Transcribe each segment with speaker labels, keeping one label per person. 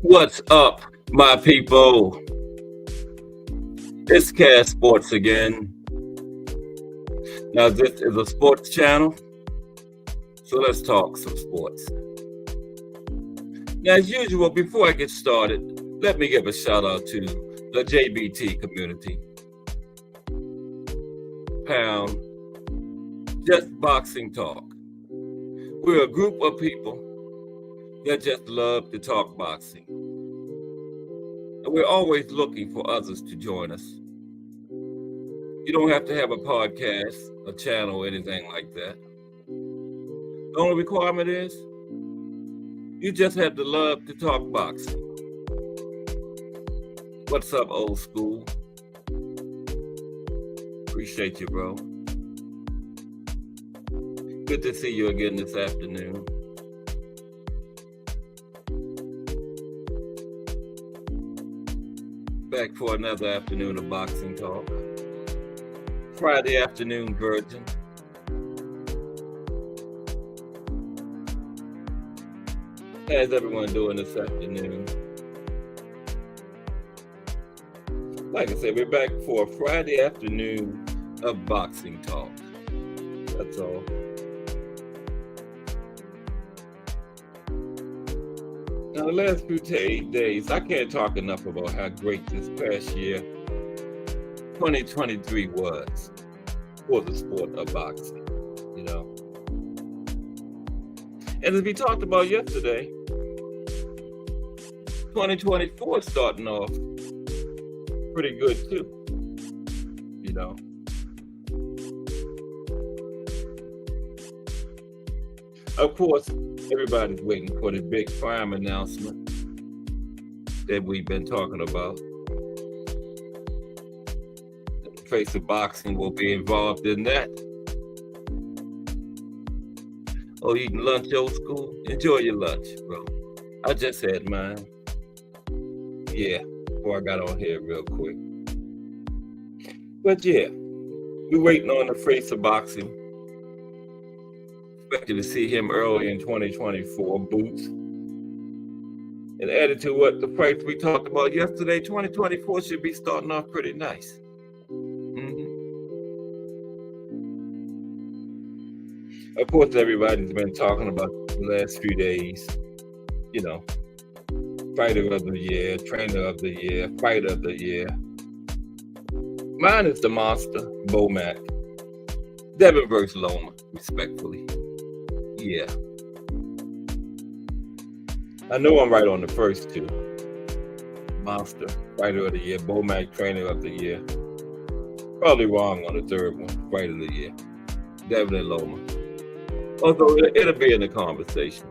Speaker 1: What's up, my people? It's Cast Sports again. Now, this is a sports channel, so let's talk some sports. Now, as usual, before I get started, let me give a shout out to the JBT community. Pound Just Boxing Talk. We're a group of people that just love to talk boxing. And we're always looking for others to join us. You don't have to have a podcast, a channel, or anything like that. The only requirement is you just have the love to talk boxing. What's up, old school? Appreciate you, bro. Good to see you again this afternoon. Back for another afternoon of boxing talk. Friday afternoon virgin. How's everyone doing this afternoon? Like I said, we're back for a Friday afternoon of boxing talk. That's all. Now, the last few days, I can't talk enough about how great this past year, 2023, was for the sport of boxing, you know. And as we talked about yesterday, 2024 is starting off pretty good too, you know. Of course, everybody's waiting for the big prime announcement that we've been talking about. The face of boxing will be involved in that. Oh, eating lunch, old school? Enjoy your lunch, bro. I just had mine. Yeah, before I got on here real quick. But yeah, we're waiting on the face of boxing. Expected to see him early in 2024, Boots. And added to what the fights we talked about yesterday, 2024 should be starting off pretty nice. Of course, everybody's been talking about the last few days, you know, fighter of the year, trainer of the year, fighter of the year. Mine is the monster, Bomac. Devin versus Loma, respectfully. Yeah. I know I'm right on the first two. Monster, fighter of the year, Bomac, trainer of the year. Probably wrong on the third one, fighter of the year. Devin and Loma. Although it'll be in the conversation.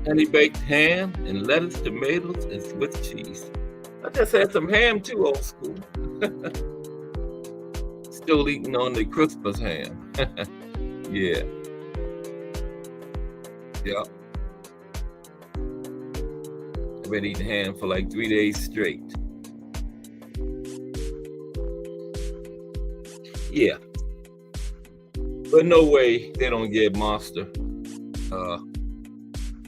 Speaker 1: And he baked ham and lettuce, tomatoes, and Swiss cheese. I just had some ham too, old school. Still eating on the Christmas ham. Yeah. Yep. I've been eating ham for like 3 days straight. Yeah. But no way they don't give Monster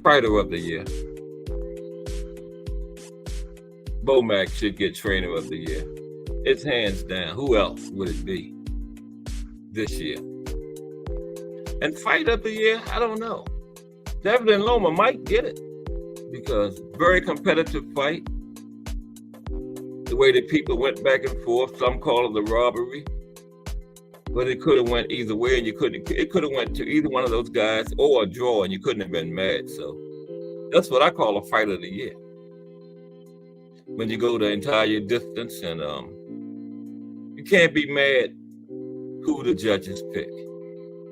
Speaker 1: fighter of the year. Bomac should get trainer of the year. It's hands down. Who else would it be this year? And fight of the year, I don't know. Devin and Loma might get it because very competitive fight. The way that people went back and forth, some call it the robbery. But it could have went either way, and it could have went to either one of those guys or a draw, and you couldn't have been mad. So that's what I call a fight of the year. When you go the entire distance, and you can't be mad who the judges pick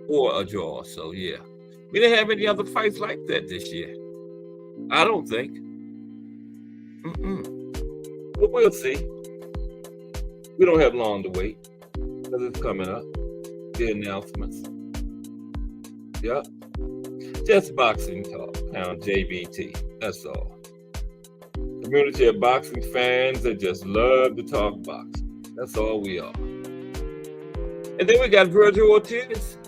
Speaker 1: or a draw. So yeah, we didn't have any other fights like that this year. I don't think. But we'll see. We don't have long to wait. Because it's coming up, the announcements. Yep. Just boxing talk, pound JBT, that's all. Community of boxing fans that just love to talk boxing. That's all we are. And then we got Virgil Ortiz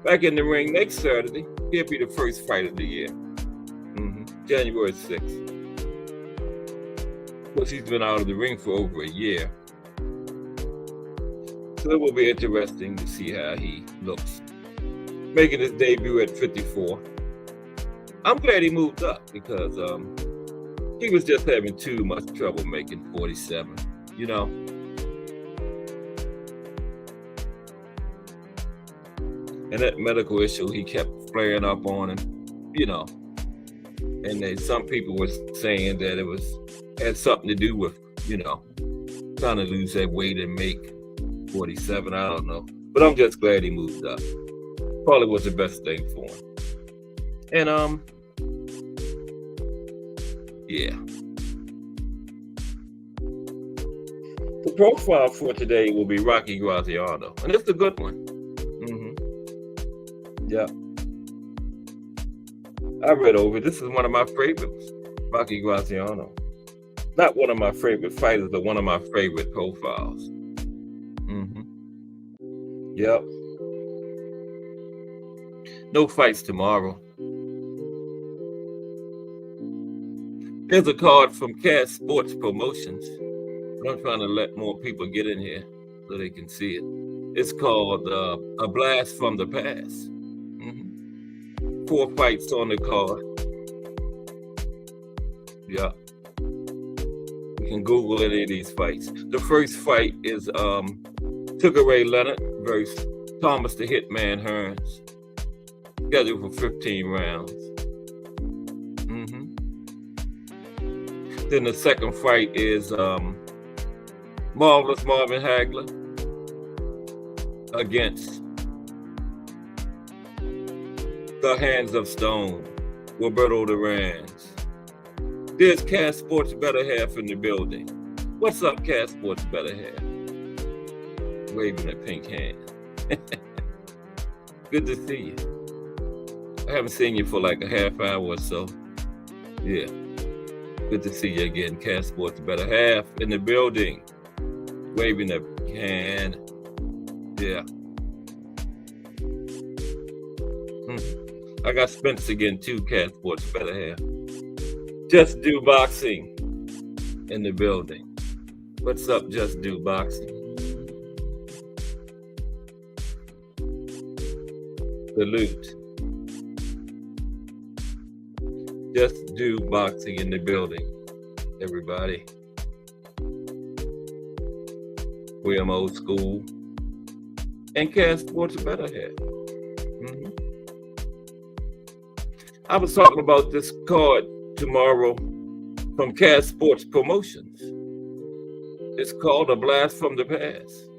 Speaker 1: back in the ring next Saturday He'll be the first fight of the year. January 6th. Of course, he's been out of the ring for over a year. So it will be interesting to see how he looks. Making his debut at 54. I'm glad he moved up because he was just having too much trouble making 47, you know. And that medical issue he kept flaring up on him, you know. And then some people were saying that it had something to do with, you know, trying to lose that weight and make 47. I don't know. But I'm just glad he moved up. Probably was the best thing for him. And yeah. The profile for today will be Rocky Graziano. And it's a good one. Yeah. I read over it. This is one of my favorites, Rocky Graziano. Not one of my favorite fighters, but one of my favorite profiles. Yep. No fights tomorrow. Here's a card from Cash Sports Promotions. I'm trying to let more people get in here so they can see it. It's called A Blast from the Past. 4 fights on the card. Yeah. You can Google any of these fights. The first fight is Sugar Ray Leonard versus Thomas the Hitman Hearns. Scheduled for 15 rounds. Then the second fight is Marvelous Marvin Hagler against The Hands of Stone, Roberto Duran's. There's Cash Sports Better Half in the building. What's up, Cash Sports Better Half? Waving a pink hand. Good to see you. I haven't seen you for like a half hour or so. Yeah. Good to see you again. Cash Sports Better Half in the building. Waving a hand. Yeah. I got Spence again too, Cash Sports Better Half. Just Do Boxing in the building. What's up, Just Do Boxing? Salute. Just Do Boxing in the building, everybody. We am old school. And Cash Sports Better Half. I was talking about this card tomorrow from Cash Sports Promotions. It's called A Blast from the Past.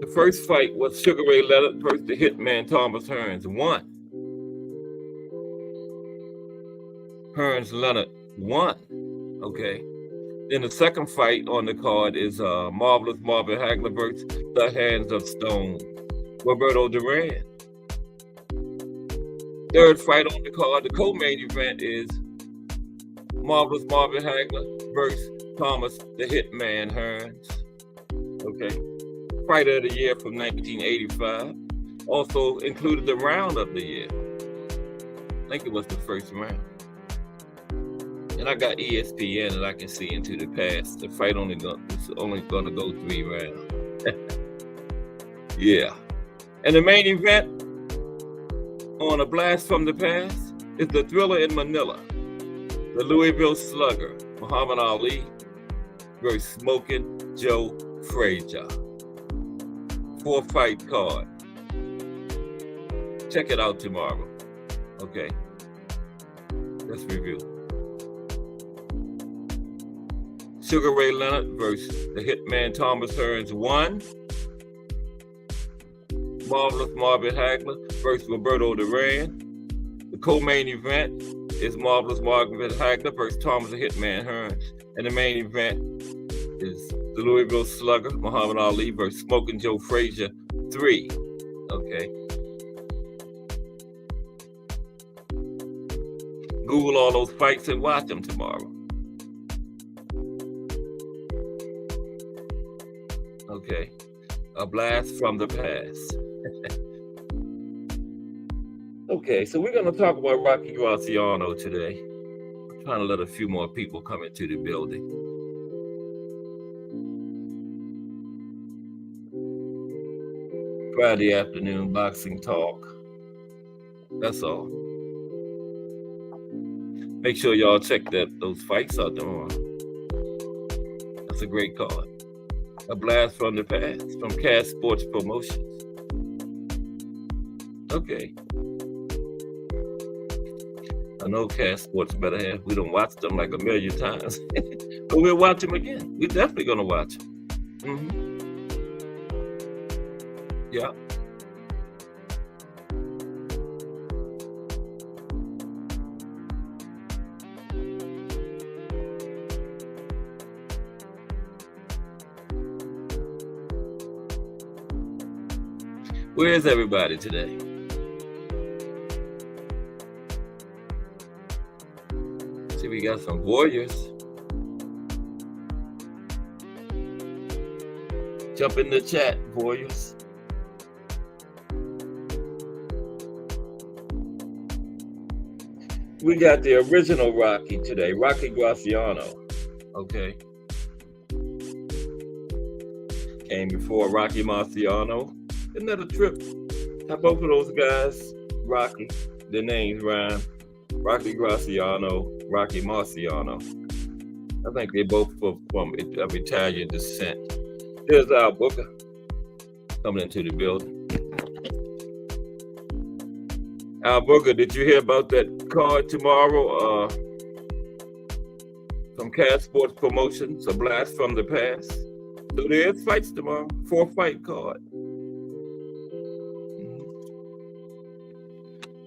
Speaker 1: The first fight was Sugar Ray Leonard versus the Hitman Thomas Hearns. Won. Hearns Leonard won. Okay. Then the second fight on the card is Marvelous Marvin Hagler versus The Hands of Stone, Roberto Duran. Third fight on the card, the co-main event is Marvelous Marvin Hagler versus Thomas the Hitman Hearns. Okay. Fighter of the year from 1985. Also included the round of the year. I think it was the first round. And I got ESPN and I can see into the past. The fight is only gonna go 3 rounds. Yeah. And the main event on A Blast from the Past is the Thriller in Manila. The Louisville Slugger, Muhammad Ali versus Smoking Joe Frazier. 4-fight card. Check it out tomorrow. Okay. Let's review. Sugar Ray Leonard versus the Hitman Thomas Hearns 1. Marvelous Marvin Hagler versus Roberto Duran. The co-main event is Marvelous Marvin Hagler versus Thomas the Hitman Hearns. And the main event is the Louisville Slugger, Muhammad Ali versus Smoking Joe Frazier 3. Okay. Google all those fights and watch them tomorrow. Okay. A Blast from the Past. Okay, so we're going to talk about Rocky Graziano today. I'm trying to let a few more people come into the building. Friday afternoon boxing talk. That's all. Make sure y'all check those fights out tomorrow. That's a great card. A blast from the past from Cash Sports Promotions. Okay. I know Cash Sports better have. We don't watch them like a million times, but we'll watch them again. We're definitely gonna watch them. Yeah. Where is everybody today? See, we got some warriors. Jump in the chat, warriors. We got the original Rocky today, Rocky Graziano. Okay. Came before Rocky Marciano. Isn't that a trip? How both of those guys, Rocky, their names rhyme. Rocky Graziano, Rocky Marciano. I think they both from of Italian descent. There's our Booker coming into the building. Al Booker, did you hear about that card tomorrow from Cash Sports Promotions, a blast from the past? So there's fights tomorrow, 4-fight card.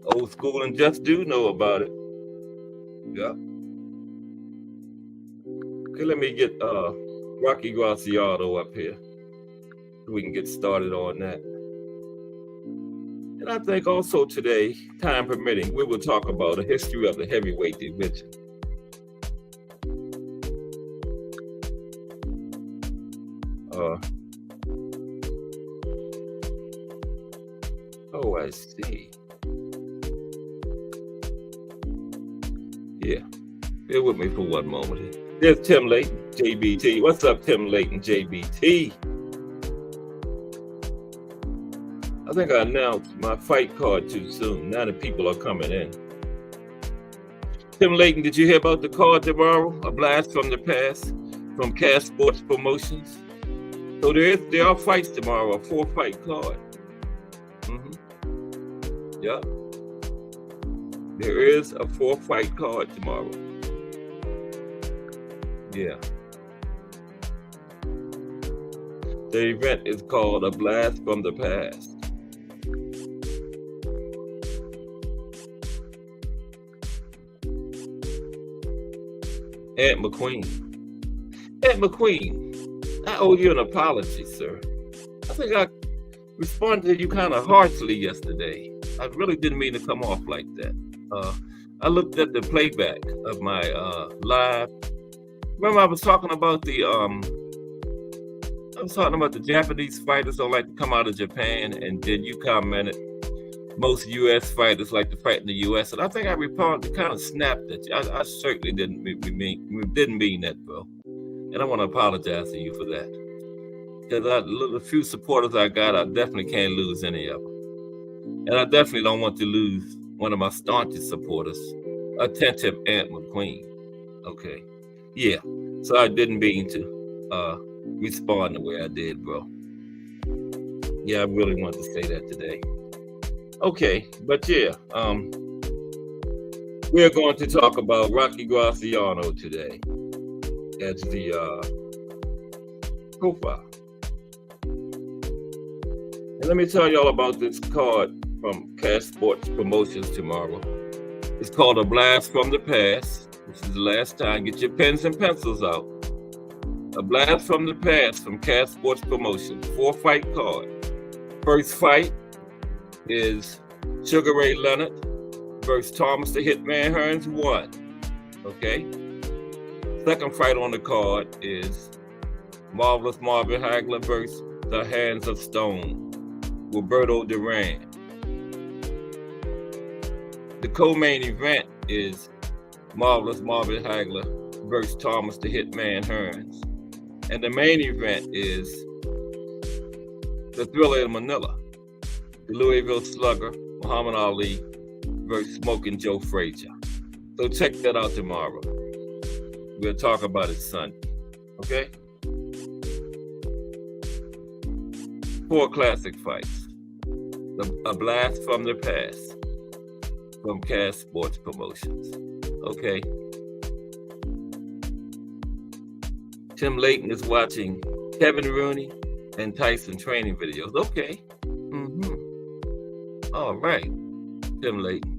Speaker 1: Old school and just do know about it. Yeah. Okay, let me get Rocky Graziano up here so we can get started on that. And I think also today, time permitting, we will talk about a history of the heavyweight division. Oh, I see. Yeah, bear with me for one moment. There's Tim Layton, JBT. What's up, Tim Layton, JBT? I think I announced my fight card too soon. Now the people are coming in. Tim Layton, did you hear about the card tomorrow? A blast from the past from Cash Sports Promotions. So there are fights tomorrow, a 4-fight card. Yeah. There is a 4-fight card tomorrow. Yeah. The event is called A Blast from the Past. Ant McQueen. Ant McQueen, I owe you an apology, sir. I think I responded to you kind of harshly yesterday. I really didn't mean to come off like that. I looked at the playback of my live. Remember, I was talking about the Japanese fighters don't like to come out of Japan, and then you commented most U.S. fighters like to fight in the U.S. And I think I responded, kind of snapped at you. I certainly didn't mean that, bro. And I want to apologize to you for that. Because the few supporters I got, I definitely can't lose any of them. And I definitely don't want to lose one of my staunchest supporters, attentive Ant McQueen. Okay. Yeah. So I didn't mean to respond the way I did, bro. Yeah, I really want to say that today. Okay, but yeah, we're going to talk about Rocky Graziano today as the profile. And let me tell y'all about this card from Cash Sports Promotions tomorrow. It's called A Blast from the Past, which is the last time. Get your pens and pencils out. A Blast from the Past from Cash Sports Promotions, 4-fight card. First fight is Sugar Ray Leonard versus Thomas the Hitman Hearns, 1. Okay. Second fight on the card is Marvelous Marvin Hagler versus the Hands of Stone, Roberto Duran. The co-main event is Marvelous Marvin Hagler versus Thomas the Hitman Hearns. And the main event is the Thriller in Manila, the Louisville Slugger, Muhammad Ali versus Smoking Joe Frazier. So check that out tomorrow. We'll talk about it Sunday, okay? 4 classic fights. A blast from the past from Cass Sports Promotions, okay? Tim Layton is watching Kevin Rooney and Tyson training videos, okay? All right, Tim Layton.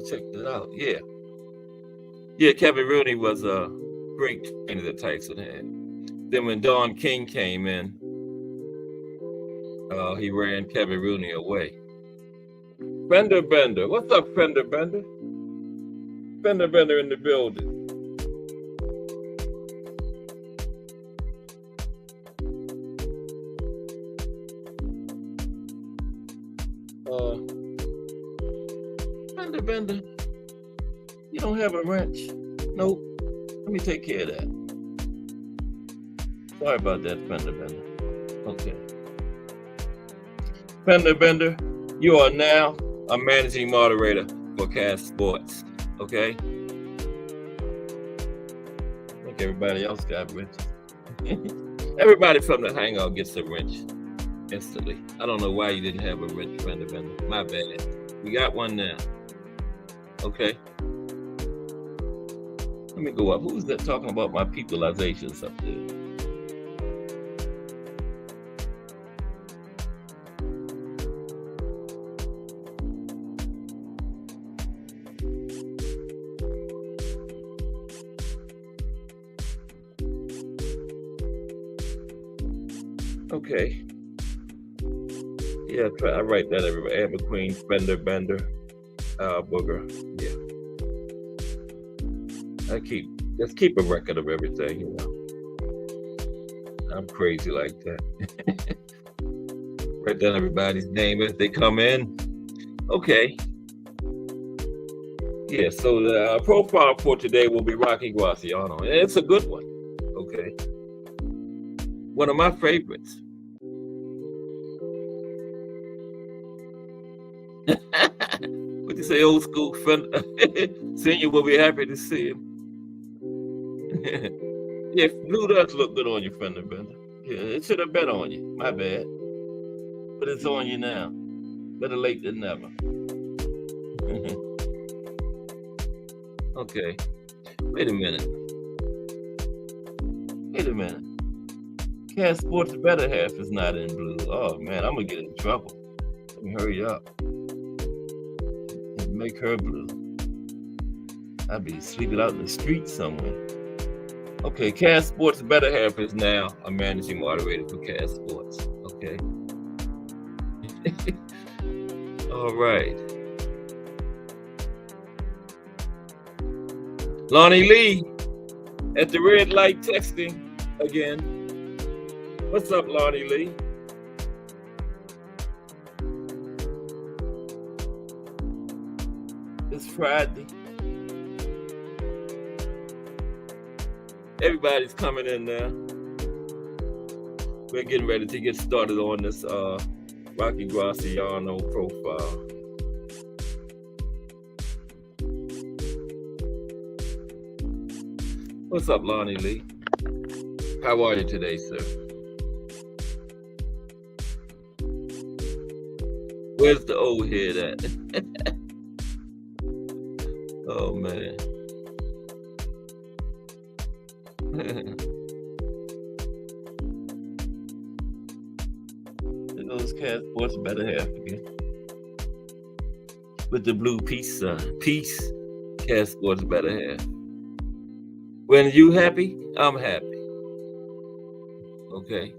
Speaker 1: Check that out. Yeah, Kevin Rooney was a great trainer that Tyson had. Then when Don King came in, he ran Kevin Rooney away. Fender Bender, what's up, Fender Bender? Fender Bender in the building. Fender Bender, you don't have a wrench? Nope. Let me take care of that. Sorry about that, Fender Bender. Okay. Fender Bender, you are now a managing moderator for Cass Sports. Okay? I think everybody else got wrenches. Everybody from the hangout gets a wrench instantly. I don't know why you didn't have a wrench, Fender Bender. My bad. We got one now. Okay. Let me go up. Who's that talking about my peopleizations up there? Okay. Yeah, I write that everywhere. Amber Queen, Fender Bender, Booger. Yeah. Just keep a record of everything, you know. I'm crazy like that. Write down everybody's name as they come in. Okay. Yeah, so the profile for today will be Rocky Graziano. And it's a good one. Okay. One of my favorites. What you say, old school friend? Senior will be happy to see him. Yeah, blue does look good on you, Fender Bender. Yeah, it should have been on you. My bad. But it's on you now. Better late than never. Okay. Wait a minute. Cass Sports' better half is not in blue. Oh man, I'm gonna get in trouble. Let me hurry up. Make her blue. I'd be sleeping out in the street somewhere. Okay, Cass Sports' better half is now a managing moderator for Cass Sports. Okay. All right. Lonnie Lee at the red light texting again. What's up, Lonnie Lee? It's Friday. Everybody's coming in now. We're getting ready to get started on this Rocky Graziano profile. What's up, Lonnie Lee? How are you today, sir? Where's the old head at? Oh, man. There goes Cass Sports' better half again. With the blue peace sign. Peace, Cass Sports' better half. When you happy, I'm happy. Okay.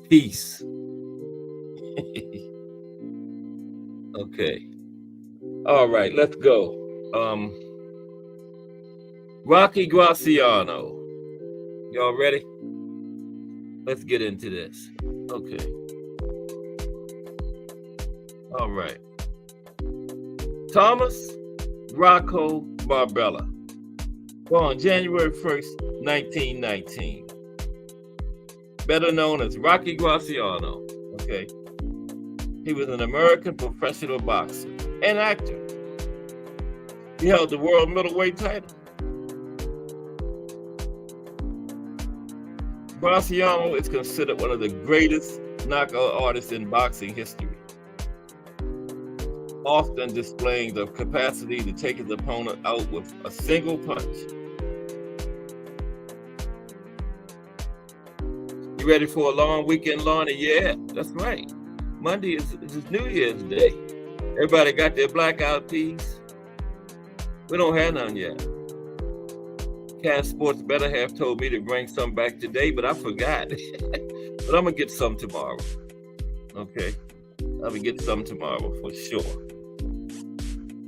Speaker 1: Peace. Okay. All right, let's go. Rocky Graziano. Y'all ready? Let's get into this. Okay. All right. Thomas Rocco Barbella, born January 1st, 1919. Better known as Rocky Graziano, okay? He was an American professional boxer and actor. He held the world middleweight title. Graziano is considered one of the greatest knockout artists in boxing history, often displaying the capacity to take his opponent out with a single punch. You ready for a long weekend, Lonnie? Yeah, that's right. Monday is New Year's Day. Everybody got their blackout tees? We don't have none yet. Cat Sports Better have told me to bring some back today, but I forgot. But I'm gonna get some tomorrow. Okay, I'm gonna get some tomorrow for sure.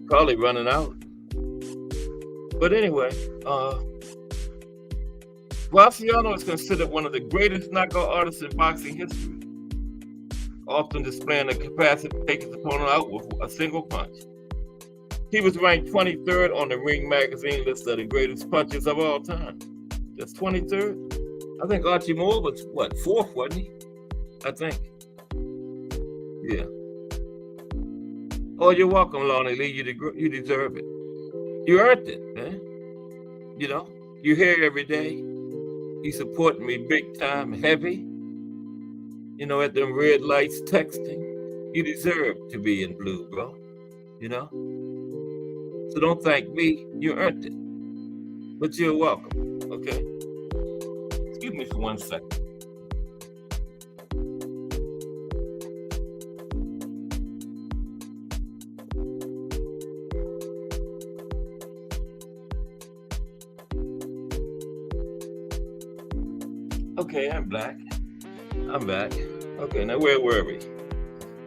Speaker 1: Probably running out. But anyway, Graziano is considered one of the greatest knockout artists in boxing history, often displaying the capacity to take his opponent out with a single punch. He was ranked 23rd on the Ring magazine list of the greatest punchers of all time. That's 23rd? I think Archie Moore was, what, 4th, wasn't he? I think. Yeah. Oh, you're welcome, Lonnie Lee. You deserve it. You earned it, man. You know, you're here every day. You supporting me big time, heavy. You know, at them red lights texting. You deserve to be in blue, bro. You know? So don't thank me, you earned it. But you're welcome, okay? Excuse me for 1 second. Okay, I'm back. Okay, now where were we?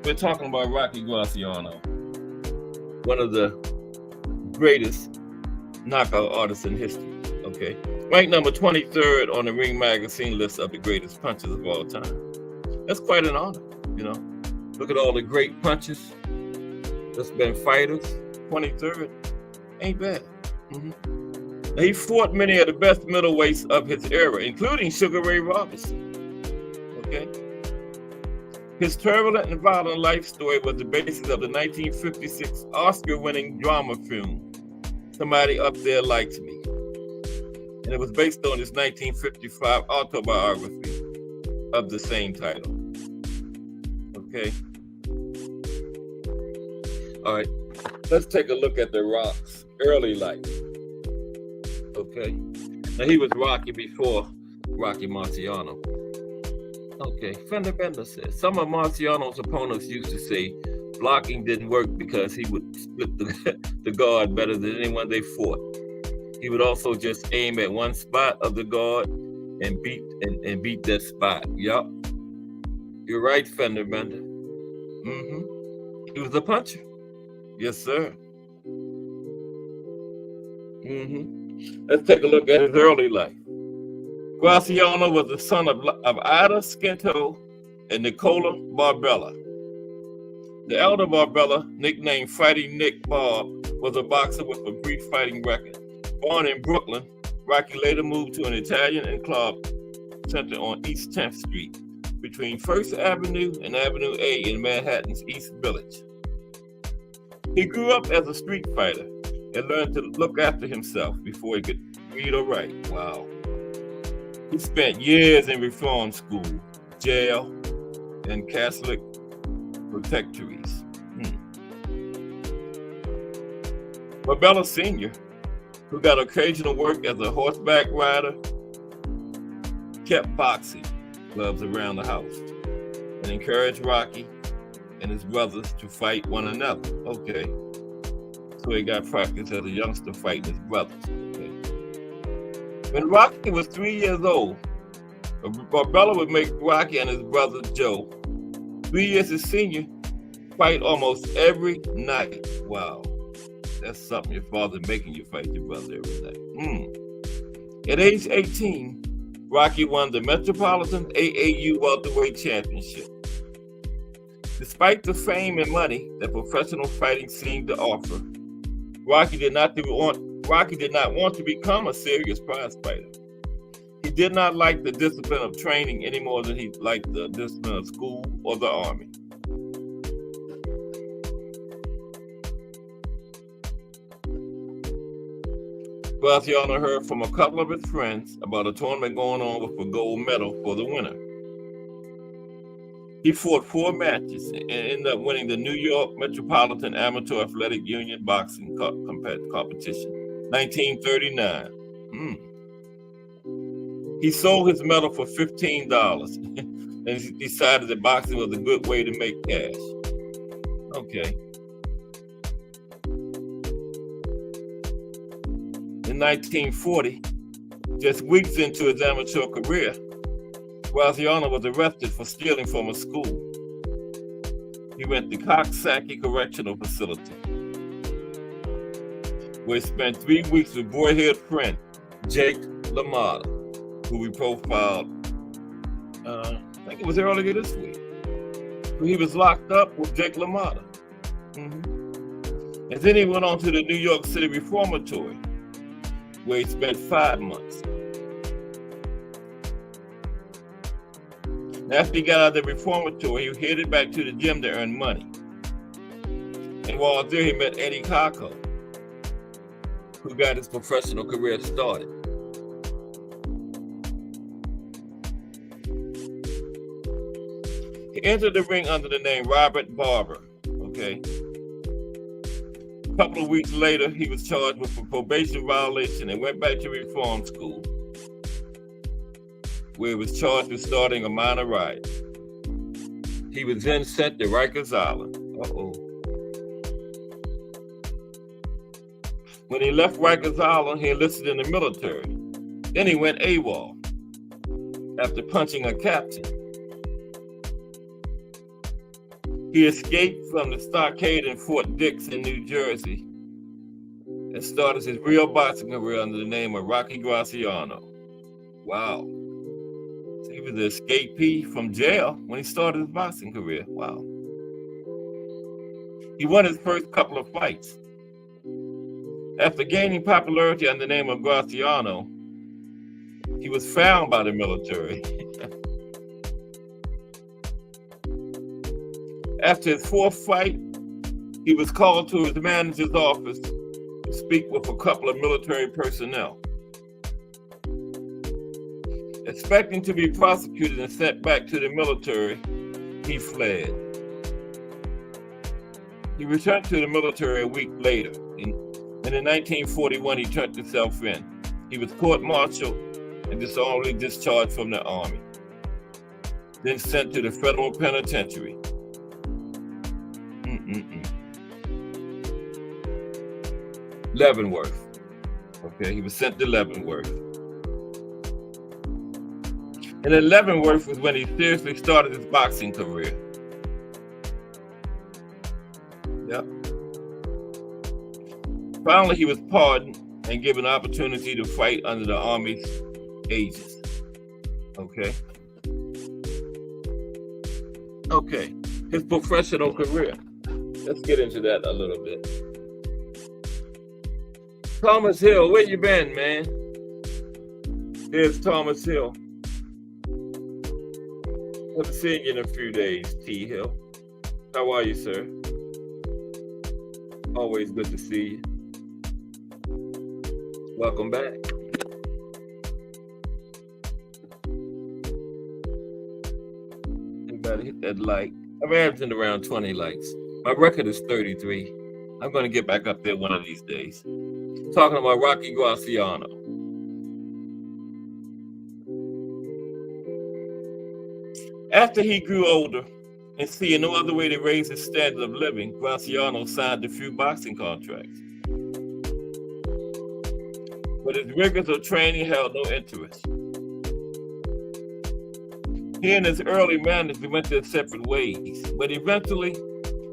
Speaker 1: We're talking about Rocky Graziano, one of the greatest knockout artists in history, okay? Ranked number 23rd on the Ring magazine list of the greatest punchers of all time. That's quite an honor, you know? Look at all the great punchers that's been fighters. 23rd, ain't bad. Now, he fought many of the best middleweights of his era, including Sugar Ray Robinson, okay? His turbulent and violent life story was the basis of the 1956 Oscar-winning drama film, Somebody Up There Likes Me. And it was based on his 1955 autobiography of the same title. Okay? All right, let's take a look at The Rock's early life. Okay? Now, he was Rocky before Rocky Marciano. Okay, Fender Bender says, some of Marciano's opponents used to say blocking didn't work because he would split the guard better than anyone they fought. He would also just aim at one spot of the guard and beat that spot. Yup. You're right, Fender Bender. He was a puncher. Yes, sir. Let's take a look at his early life. Graziano was the son of Ida Scinto and Nicola Barbella. The elder Barbella, nicknamed Fighting Nick Bob, was a boxer with a brief fighting record. Born in Brooklyn, Rocky later moved to an Italian and club center on East 10th Street, between 1st Avenue and Avenue A in Manhattan's East Village. He grew up as a street fighter and learned to look after himself before he could read or write. Wow. He spent years in reform school, jail, and Catholic protectorates. Barbella Sr., who got occasional work as a horseback rider, kept boxing gloves around the house and encouraged Rocky and his brothers to fight one another. Okay. So he got practice as a youngster fighting his brothers. Okay. When Rocky was 3 years old, Barbella would make Rocky and his brother Joe, 3 years his senior, fight almost every night. Wow. That's something, your father making you fight your brother every night. At age 18, Rocky won the Metropolitan AAU Welterweight Championship. Despite the fame and money that professional fighting seemed to offer, Rocky did not want to become a serious prize fighter. He did not like the discipline of training any more than he liked the discipline of school or the army. Graziano heard from a couple of his friends about a tournament going on with a gold medal for the winner. He fought 4 matches and ended up winning the New York Metropolitan Amateur Athletic Union boxing competition, 1939. He sold his medal for $15 and he decided that boxing was a good way to make cash. Okay. In 1940, just weeks into his amateur career, Graziano was arrested for stealing from a school. He went to Coxsackie Correctional Facility, where he spent 3 weeks with boyhood friend Jake LaMotta, who we profiled, I think it was earlier this week. He was locked up with Jake LaMotta. And then he went on to the New York City Reformatory, where he spent 5 months. After he got out of the reformatory, he headed back to the gym to earn money. And while there, he met Eddie Kako, who got his professional career started. He entered the ring under the name Robert Barber, okay? A couple of weeks later, he was charged with a probation violation and went back to reform school, where he was charged with starting a minor riot. He was then sent to Rikers Island. When he left Rikers Island, he enlisted in the military. Then he went AWOL after punching a captain. He escaped from the stockade in Fort Dix in New Jersey and started his real boxing career under the name of Rocky Graziano. Wow. So he was an escapee from jail when he started his boxing career. Wow. He won his first couple of fights. After gaining popularity under the name of Graziano, he was found by the military. After his 4th fight, he was called to his manager's office to speak with a couple of military personnel. Expecting to be prosecuted and sent back to the military, he fled. He returned to the military a week later, and in 1941 he turned himself in. He was court-martialed and dishonorably discharged from the army, then sent to the federal penitentiary. Leavenworth. Okay, he was sent to Leavenworth. And at Leavenworth was when he seriously started his boxing career. Yep. Finally, he was pardoned and given an opportunity to fight under the Army's aegis. Okay. Okay, his professional career. Let's get into that a little bit. Thomas Hill, where you been, man? There's Thomas Hill. Haven't seen you in a few days, T. Hill. How are you, sir? Always good to see you. Welcome back. Everybody hit that like. I'm averaging around 20 likes. My record is 33. I'm going to get back up there one of these days. Talking about Rocky Graziano. After he grew older and seeing no other way to raise his standard of living, Graziano signed a few boxing contracts. But his rigors of training held no interest. He and his early manager went their separate ways, but eventually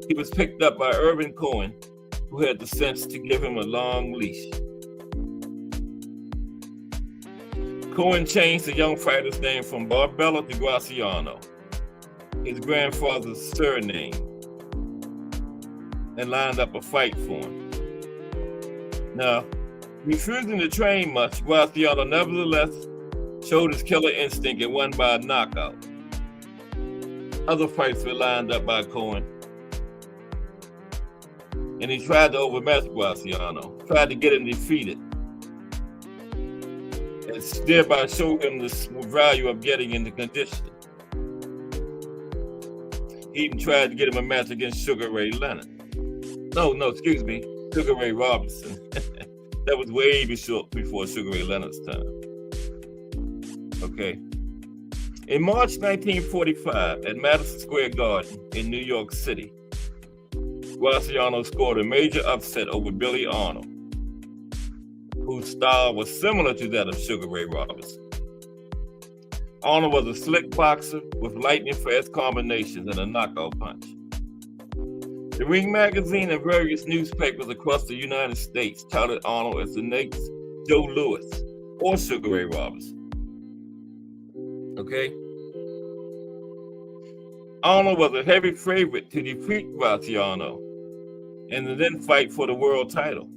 Speaker 1: he was picked up by Irvin Cohen, who had the sense to give him a long leash. Cohen changed the young fighter's name from Barbella to Graziano. his grandfather's surname and lined up a fight for him. Now, refusing to train much, Graziano nevertheless showed his killer instinct and won by a knockout. Other fights were lined up by Cohen, and he tried to overmatch Graziano, tried to get him defeated, and thereby show him the value of getting into condition. He even tried to get him a match against Sugar Ray Leonard. Excuse me, Sugar Ray Robinson. That was way before Sugar Ray Leonard's time. Okay. In March 1945, at Madison Square Garden in New York City, Graziano scored a major upset over Billy Arnold, whose style was similar to that of Sugar Ray Robinson. Arnold was a slick boxer with lightning-fast combinations and a knockout punch. The Ring magazine and various newspapers across the United States touted Arnold as the next Joe Louis or Sugar Ray Robinson. Okay? Arnold was a heavy favorite to defeat Graziano and to then fight for the world title.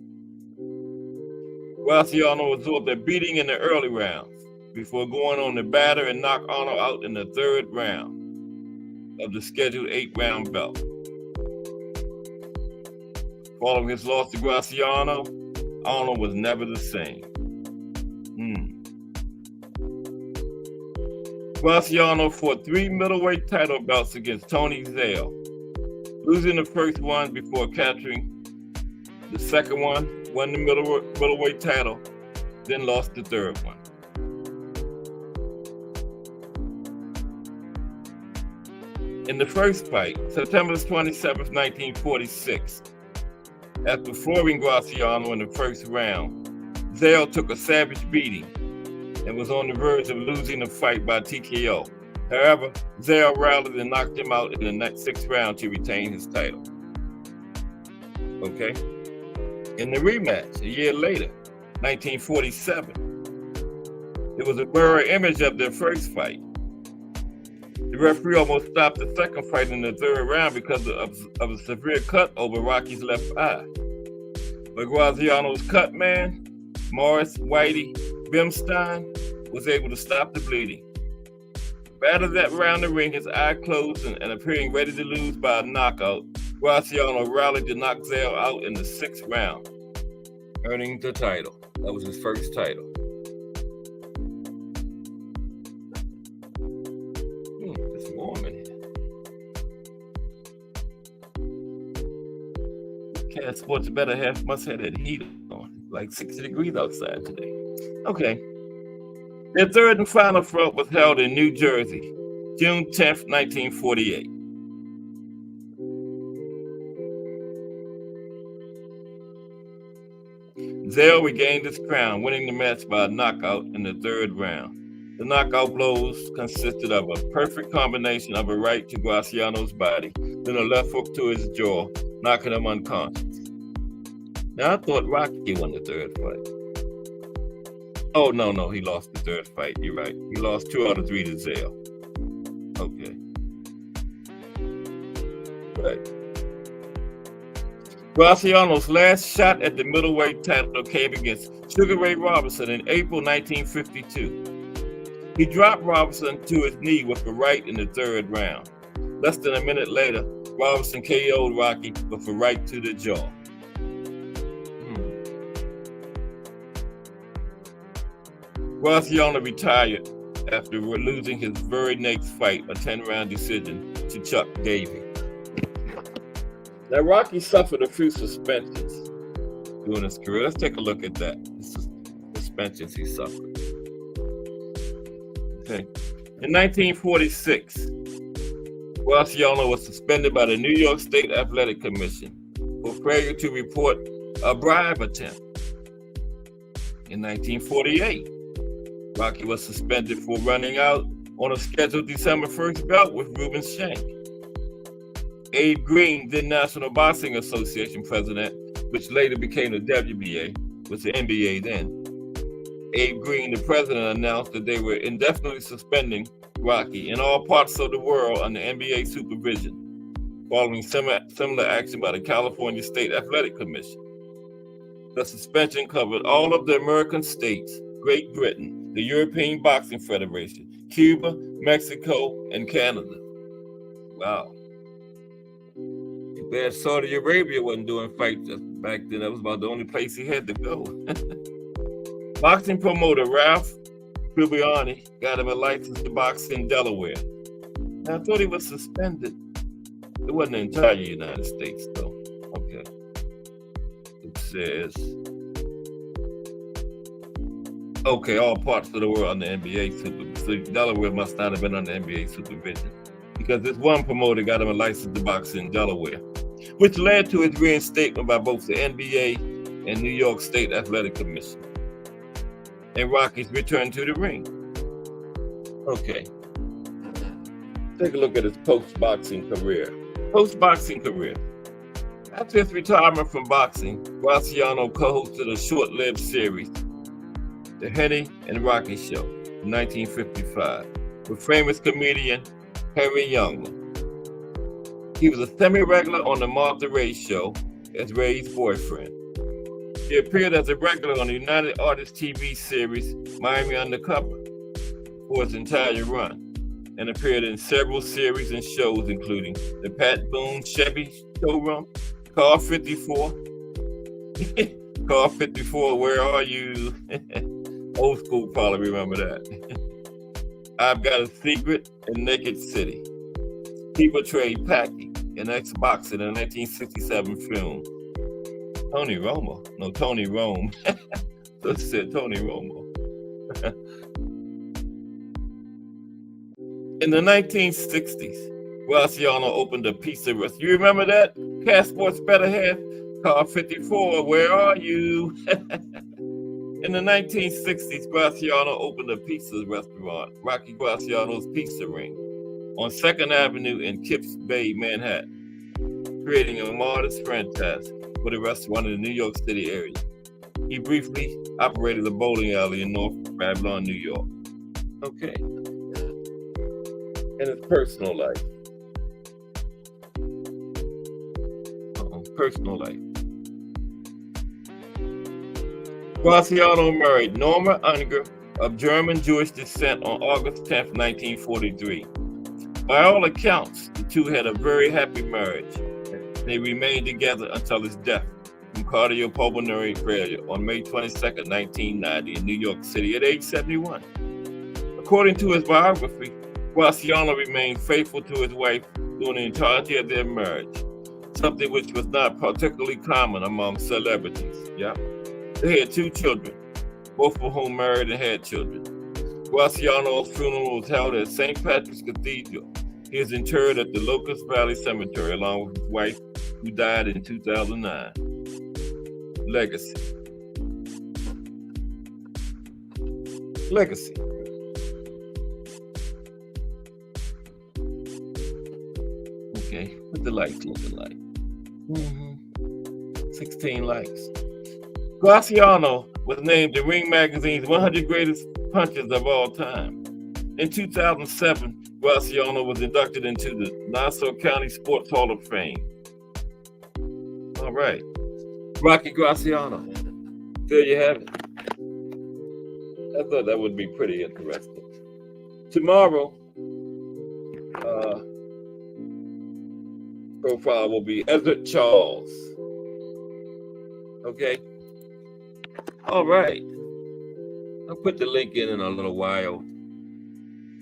Speaker 1: Graziano absorbed a beating in the early rounds before going on to batter and knock Arnold out in the third round of the scheduled 8-round bout. Following his loss to Graziano, Arnold was never the same. Graziano fought 3 middleweight title bouts against Tony Zale, losing the first one before capturing the second one, won the middleweight title, then lost the third one. In the first fight, September 27, 1946, after flooring Graziano in the first round, Zale took a savage beating and was on the verge of losing the fight by TKO. However, Zale rallied and knocked him out in the next 6th round to retain his title. Okay? In the rematch, a year later, 1947, it was a mirror image of their first fight. The referee almost stopped the second fight in the 3rd round because of a severe cut over Rocky's left eye. But Graziano's cut man, Morris Whitey Bimstein, was able to stop the bleeding. Battered that round the ring, his eye closed and appearing ready to lose by a knockout, Graziano rallied to knock Zale out in the 6th round, earning the title. That was his first title. It's warm in here. Cat Sports Better Half must have that heat on. Like 60 degrees outside today. Okay. Their 3rd and final fight was held in New Jersey, June 10th, 1948. Zale regained his crown, winning the match by a knockout in the 3rd round. The knockout blows consisted of a perfect combination of a right to Graziano's body, then a left hook to his jaw, knocking him unconscious. Now, I thought Rocky won the 3rd fight. Oh, no, he lost the 3rd fight. You're right. He lost 2 out of 3 to Zale. Okay. Right. Graziano's last shot at the middleweight title came against Sugar Ray Robinson in April 1952. He dropped Robinson to his knee with a right in the 3rd round. Less than a minute later, Robinson KO'd Rocky with a right to the jaw. Graziano retired after losing his very next fight, a 10-round decision, to Chuck Davey. Now, Rocky suffered a few suspensions during his career. Let's take a look at that. The suspensions he suffered. Okay. In 1946, Graziano was suspended by the New York State Athletic Commission for failure to report a bribe attempt. In 1948, Rocky was suspended for running out on a scheduled December 1st bout with Reuben Shank. Abe Green, then National Boxing Association president, which later became the WBA, was the NBA then. Abe Green, the president, announced that they were indefinitely suspending Rocky in all parts of the world under NBA supervision, following similar action by the California State Athletic Commission. The suspension covered all of the American states, Great Britain, the European Boxing Federation, Cuba, Mexico, and Canada. Wow. Too bad Saudi Arabia wasn't doing fights back then. That was about the only place he had to go. Boxing promoter Ralph Bibiani got him a license to box in Delaware. Now, I thought he was suspended. It wasn't the entire United States, though. Okay. It says, okay, all parts of the world under NBA supervision. So Delaware must not have been under NBA supervision, because this one promoter got him a license to box in Delaware, which led to his reinstatement by both the NBA and New York State Athletic Commission, and Rocky's return to the ring. Okay. Take a look at his post-boxing career. Post-boxing career. After his retirement from boxing, Graziano co-hosted a short-lived series, The Henny and Rocky Show, in 1955, with famous comedian Henry Youngman. He was a semi-regular on the Martha Ray Show as Ray's boyfriend. He appeared as a regular on the United Artists TV series Miami Undercover for its entire run, and appeared in several series and shows, including the Pat Boone Chevy Showroom, Car 54, Car 54, Where Are You? Old school probably remember that. I've Got a Secret, and Naked City. He portrayed Packy, an ex-boxer in the 1967 film. Tony Romo. No, Tony Rome. So it said Tony Romo. In the 1960s, Graziano opened a pizza restaurant. You remember that? Cash Sports Better Half, Car 54, Where Are You? In the 1960s, Graziano opened a pizza restaurant, Rocky Graziano's Pizza Ring, on 2nd Avenue in Kips Bay, Manhattan, creating a modest franchise for the restaurant in the New York City area. He briefly operated a bowling alley in North Babylon, New York. Okay. In his personal life. Personal life. Graziano married Norma Unger of German Jewish descent on August 10, 1943. By all accounts, the two had a very happy marriage. They remained together until his death from cardiopulmonary failure on May 22, 1990 in New York City at age 71. According to his biography, Graziano remained faithful to his wife during the entirety of their marriage, something which was not particularly common among celebrities. Yeah. They had 2 children, both of whom married and had children. Graziano's funeral was held at St. Patrick's Cathedral. He is interred at the Locust Valley Cemetery along with his wife, who died in 2009. Legacy. Legacy. Okay, what the likes looking like? 16 likes. Graziano was named the Ring Magazine's 100 Greatest Punchers of All Time. In 2007, Graziano was inducted into the Nassau County Sports Hall of Fame. All right. Rocky Graziano. There you have it. I thought that would be pretty interesting. Tomorrow, profile will be Everett Charles. Okay. All right. I'll put the link in a little while.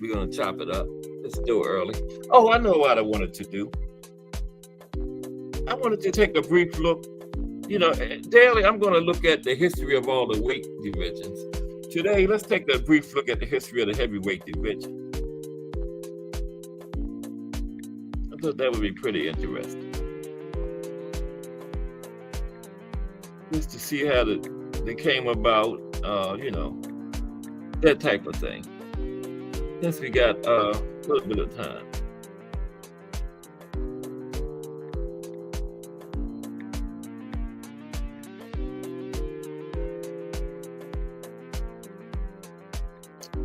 Speaker 1: We're going to chop it up. It's still early. Oh, I know what I wanted to do. I wanted to take a brief look. You know, daily I'm going to look at the history of all the weight divisions. Today, let's take a brief look at the history of the heavyweight division. I thought that would be pretty interesting. Just to see how they came about, you know, that type of thing. Since we got a little bit of time.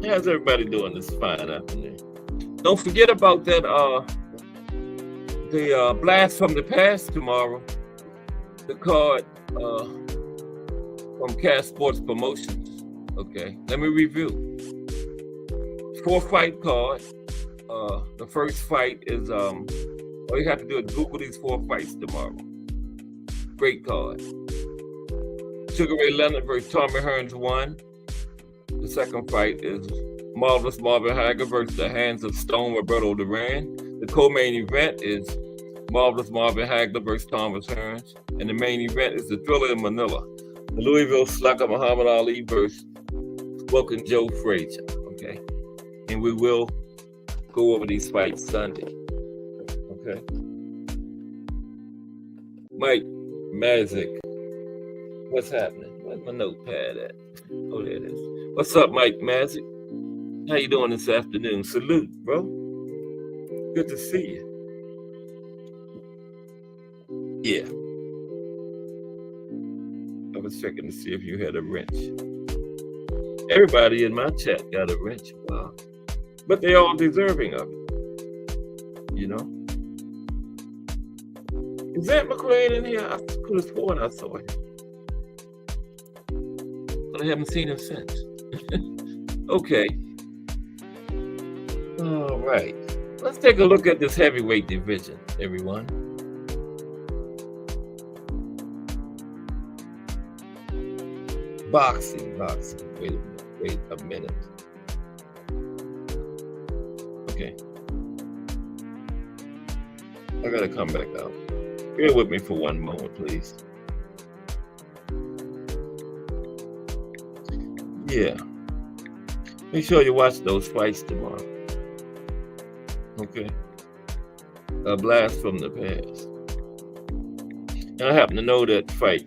Speaker 1: How's everybody doing this fine afternoon? Don't forget about that the blast from the past tomorrow. The card from Cast Sports Promotions. Okay, let me review. 4-fight card. The first fight is all you have to do is Google these 4 fights tomorrow. Great card. Sugar Ray Leonard versus Tommy Hearns 1. The second fight is Marvelous Marvin Hagler versus the Hands of Stone Roberto Duran. The co-main event is Marvelous Marvin Hagler versus Thomas Hearns. And the main event is the Thriller in Manila. The Louisville Slugger Muhammad Ali versus Spoken Joe Frazier. Okay. And we will go over these fights Sunday. Okay. Mike Mazik. What's happening? Where's my notepad at? Oh, there it is. What's up, Mike Mazik? How you doing this afternoon? Salute, bro. Good to see you. Yeah. I was checking to see if you had a wrench. Everybody in my chat got a wrench. Wow. But they're all deserving of it. You know? Is that McLean in here? I could have sworn I saw him. But I haven't seen him since. Okay. All right. Let's take a look at this heavyweight division, everyone. Boxing. Wait a minute. Okay. I gotta come back out. Bear with me for one moment, please. Yeah. Make sure you watch those fights tomorrow. Okay. A blast from the past. And I happen to know that fight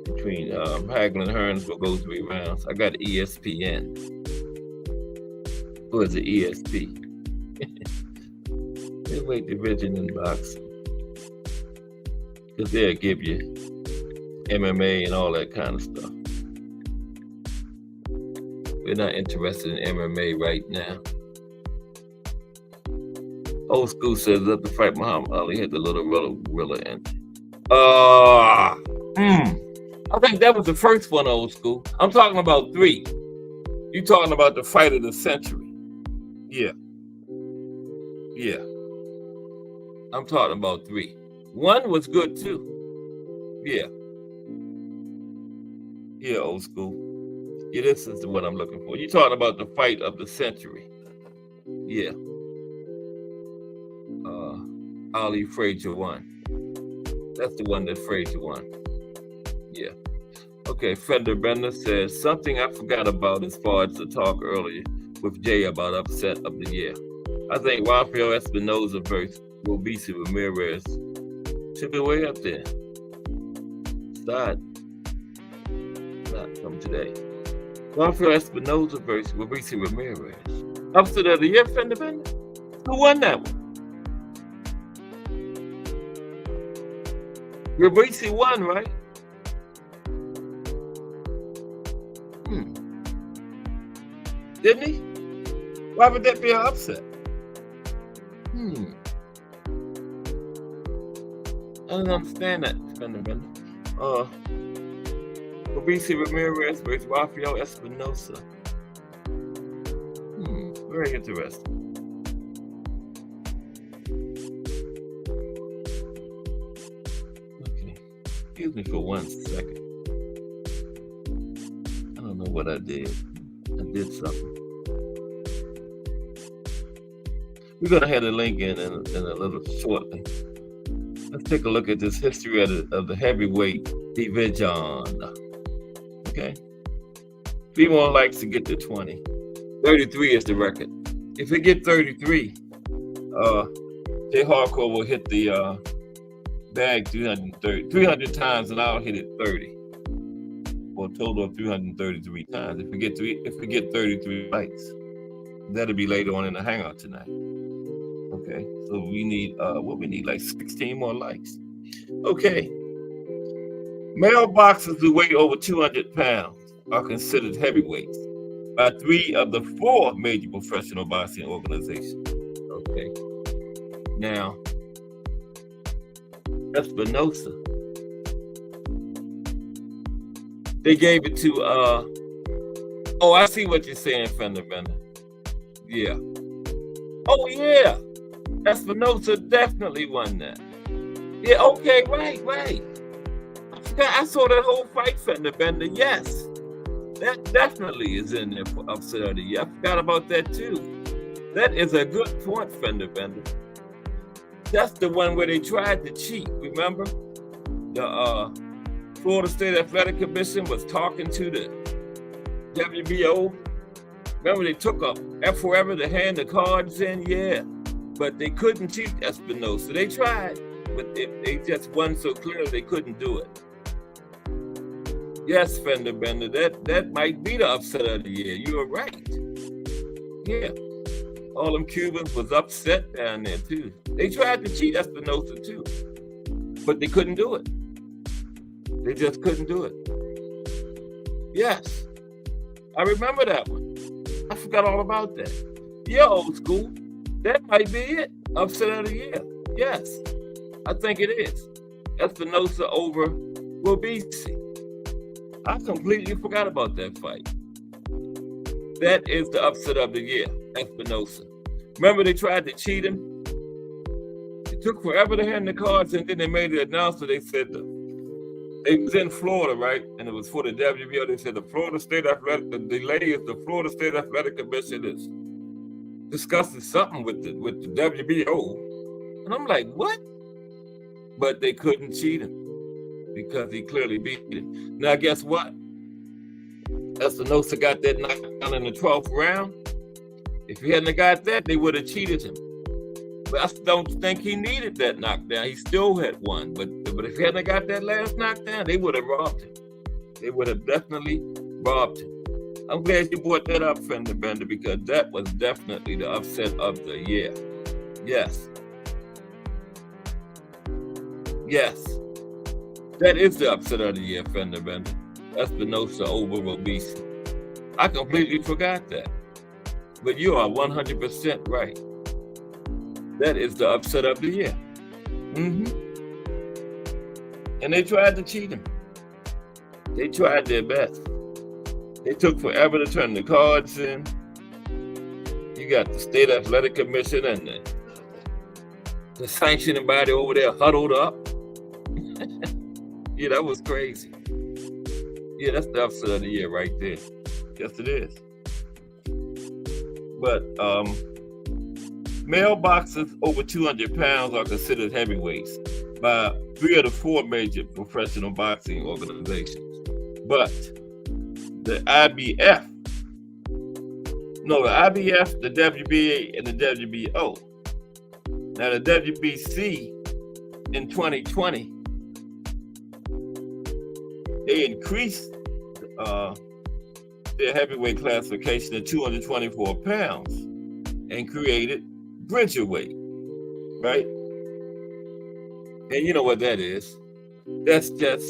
Speaker 1: between Hagler and Hearns will go 3 rounds. I got ESPN. Or is it ESP? Heavyweight division in boxing. Because they'll give you MMA and all that kind of stuff. We're not interested in MMA right now. Old School says that the fight Muhammad Ali had the little gorilla entry. I think that was the first one, Old School. I'm talking about 3. You're talking about the fight of the century. Yeah. I'm talking about 3. 1 was good too. Yeah, Old School. Yeah, this is what I'm looking for. You're talking about the fight of the century. Yeah. Ali Frazier won. That's the one that Frazier won. Yeah. Okay, Fender Bender says, something I forgot about as far as the talk earlier with Jay about upset of the year. I think Rafael Espinoza versus Robeisy Ramirez should be way up there. Start. Not from today. Rafael Espinoza versus Robeisy Ramirez. Upset of the year, Fender Bender? Who won that one? Robeisy won, right? Didn't he? Why would that be an upset? I don't understand that, Fender Bender. Robeisy Ramirez versus Rafael Espinoza. Very interesting. Okay. Excuse me for 1 second. I don't know what I did. I did something. We're going to have the link in a little shortly. Let's take a look at this history of the heavyweight division. Okay. 3 more likes to get to 20. 33 is the record. If we get 33, Jay Hardcore will hit the bag 300 times, and I'll hit it 30. For a total of 333 times. If we get 33 likes, that'll be later on in the hangout tonight. Okay, so we need we need like 16 more likes. Okay. Male boxers who weigh over 200 pounds are considered heavyweights. by 3 of the 4 major professional boxing organizations. Okay. Now, Espinosa, they gave it to, oh, I see what you're saying, Fender Bender. Yeah. Oh, yeah. Espinosa definitely won that. Yeah, okay, right. I forgot, I saw that whole fight, Fender Bender. Yes. That definitely is in there for upset of the year. I forgot about that too. That is a good point, Fender Bender. That's the one where they tried to cheat, remember? The Florida State Athletic Commission was talking to the WBO. Remember they took forever to hand the cards in? Yeah. But they couldn't cheat Espinosa. They tried, but they just won so clearly they couldn't do it. Yes, Fender Bender, that might be the upset of the year. You were right. Yeah. All them Cubans was upset down there too. They tried to cheat Espinosa too, but they couldn't do it. They just couldn't do it. Yes. I remember that one. I forgot all about that. Yeah, old school. That might be it. Upset of the year. Yes. I think it is. Espinosa over Robeisy. I completely forgot about that fight. That is the upset of the year, Espinosa. Remember they tried to cheat him? It took forever to hand the cards, and then they made the announcement. They said it was in Florida, right? And it was for the WBO. They said the Florida State Athletic Commission is discussing something with the WBO. And I'm like, what? But they couldn't cheat him because he clearly beat him. Now, guess what? Espinosa got that knockdown in the 12th round. If he hadn't got that, they would have cheated him. But I don't think he needed that knockdown. He still had won. But if he hadn't got that last knockdown, they would have robbed him. They would have definitely robbed him. I'm glad you brought that up, Fender Bender, because that was definitely the upset of the year. Yes. Yes. That is the upset of the year, Fender Bender. Espinosa over Robeisy. I completely forgot that. But you are 100% right. That is the upset of the year. And they tried to cheat him. They tried their best. They took forever to turn the cards in. You got the State Athletic Commission and the sanctioning body over there huddled up. Yeah, that was crazy. Yeah, that's the upset of the year right there. Yes, it is. But male boxers over 200 pounds are considered heavyweights by 3 of the 4 major professional boxing organizations. But the IBF, the WBA, and the WBO. Now the WBC in 2020, they increased their heavyweight classification to 224 pounds and created bridgerweight, right? And you know what that is? That's just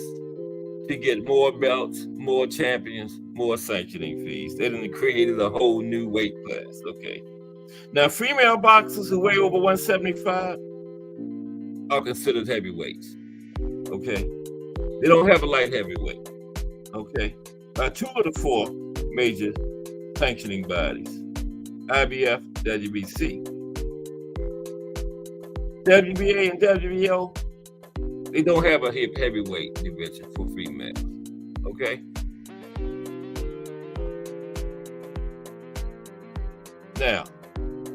Speaker 1: to get more belts, more champions, more sanctioning fees. They done created a whole new weight class, okay? Now, female boxers who weigh over 175 are considered heavyweights, okay? They don't have a light heavyweight, okay? By 2 of the 4 major sanctioning bodies, IBF, WBC. WBA and WBO, they don't have a heavyweight division for females, okay? Now,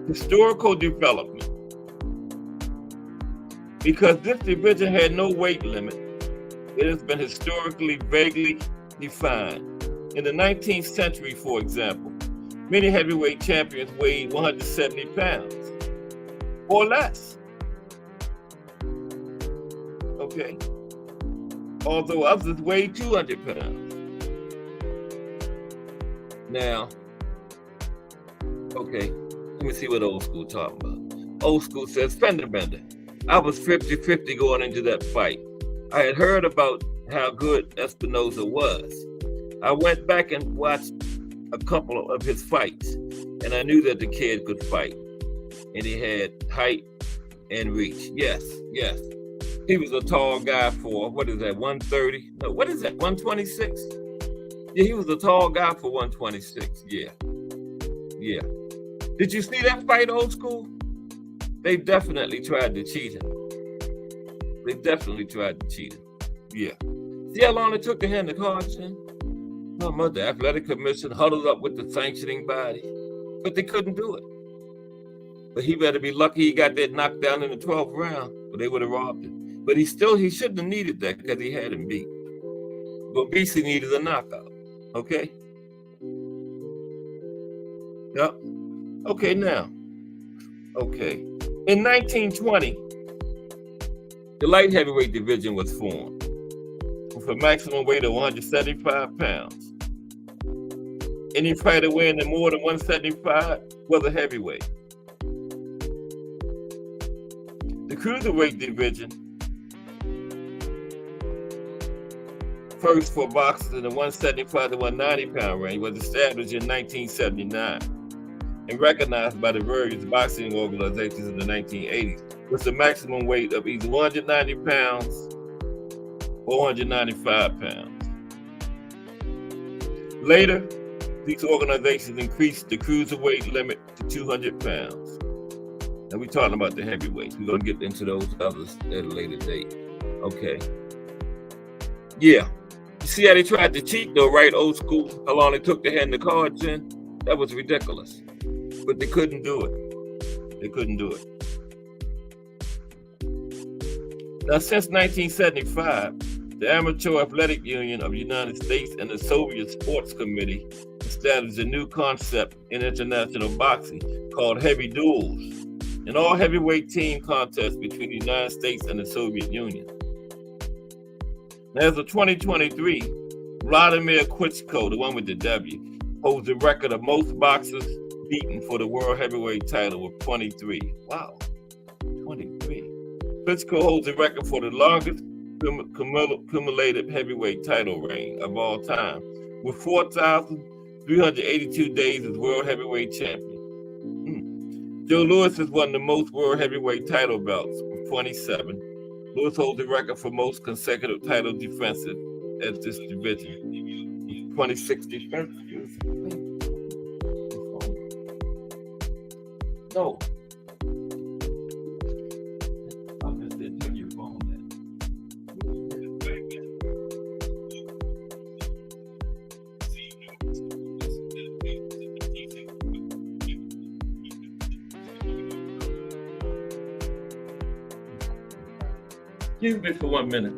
Speaker 1: historical development. Because this division had no weight limit, it has been historically vaguely defined. In the 19th century, for example, many heavyweight champions weighed 170 pounds or less. Okay. Although others weighed 200 pounds. Now, okay, let me see what old school talking about. Old school says, Fender Bender, I was 50-50 going into that fight. I had heard about how good Espinosa was. I went back and watched a couple of his fights, and I knew that the kid could fight, and he had height and reach. Yes, yes. He was a tall guy for, what is that, 130? No, what is that, 126? Yeah, he was a tall guy for 126. Yeah, yeah. Did you see that fight, old school? They definitely tried to cheat him. They definitely tried to cheat him. Yeah. See how long it took to hand the cards in? No, the athletic commission huddled up with the sanctioning body, but they couldn't do it. But he better be lucky he got that knocked down in the 12th round, or they would have robbed him. But he shouldn't have needed that because he had him beat. But BC needed a knockout. Okay? Yep. Okay, now. Okay. In 1920, the light heavyweight division was formed with a maximum weight of 175 pounds. Any fighter weighing more than 175 was a heavyweight. The cruiserweight division, first for boxers in the 175 to 190 pound range, was established in 1979 and recognized by the various boxing organizations in the 1980s with the maximum weight of either 190 pounds or 195 pounds. Later, these organizations increased the cruiserweight limit to 200 pounds. And we're talking about the heavyweights. We're going to get into those others at a later date. Okay. Yeah. You see how they tried to cheat though, right? Old school. How long it took to hand the cards in? That was ridiculous. But they couldn't do it. They couldn't do it. Now, since 1975, the Amateur Athletic Union of the United States and the Soviet Sports Committee established a new concept in international boxing called heavy duels, an all heavyweight team contest between the United States and the Soviet Union. Now, as of 2023, Vladimir Klitschko, the one with the W, holds the record of most boxers beaten for the world heavyweight title with 23. Wow, 23. Klitschko holds the record for the longest cumulative heavyweight title reign of all time, with 4,382 days as world heavyweight champion. Joe Louis has won the most world heavyweight title belts with 27. Louis holds the record for most consecutive title defenses at this division, 26 defenses. No. I missed it. Turn your phone down. Excuse me for 1 minute.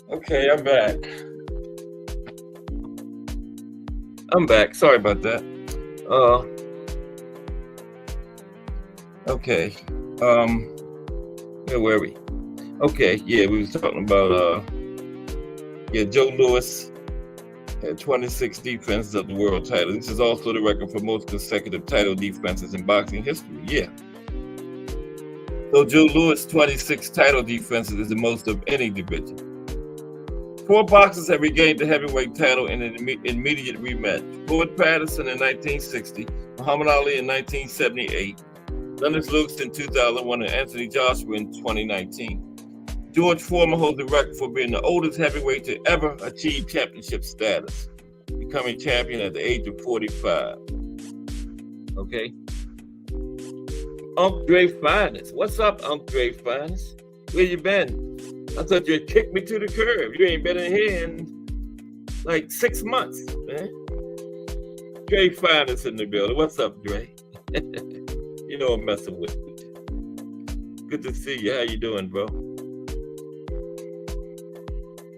Speaker 1: Okay, I'm back. Sorry about that. Uh, okay. Where were we? Okay, yeah, we was talking about Joe Louis had 26 defenses of the world title. This is also the record for most consecutive title defenses in boxing history. Yeah. So Joe Louis' 26 title defenses is the most of any division. 4 boxers have regained the heavyweight title in an immediate rematch. Floyd Patterson in 1960, Muhammad Ali in 1978, Lennox Lewis in 2001, and Anthony Joshua in 2019. George Foreman holds the record for being the oldest heavyweight to ever achieve championship status, becoming champion at the age of 45. Okay. Unc Dre Finest. What's up, Unc Dre Finest? Where you been? I thought you had kicked me to the curb. You ain't been in here in like 6 months, man. Dre Finest in the building. What's up, Dre? You know I'm messing with you. Good to see you. How you doing, bro?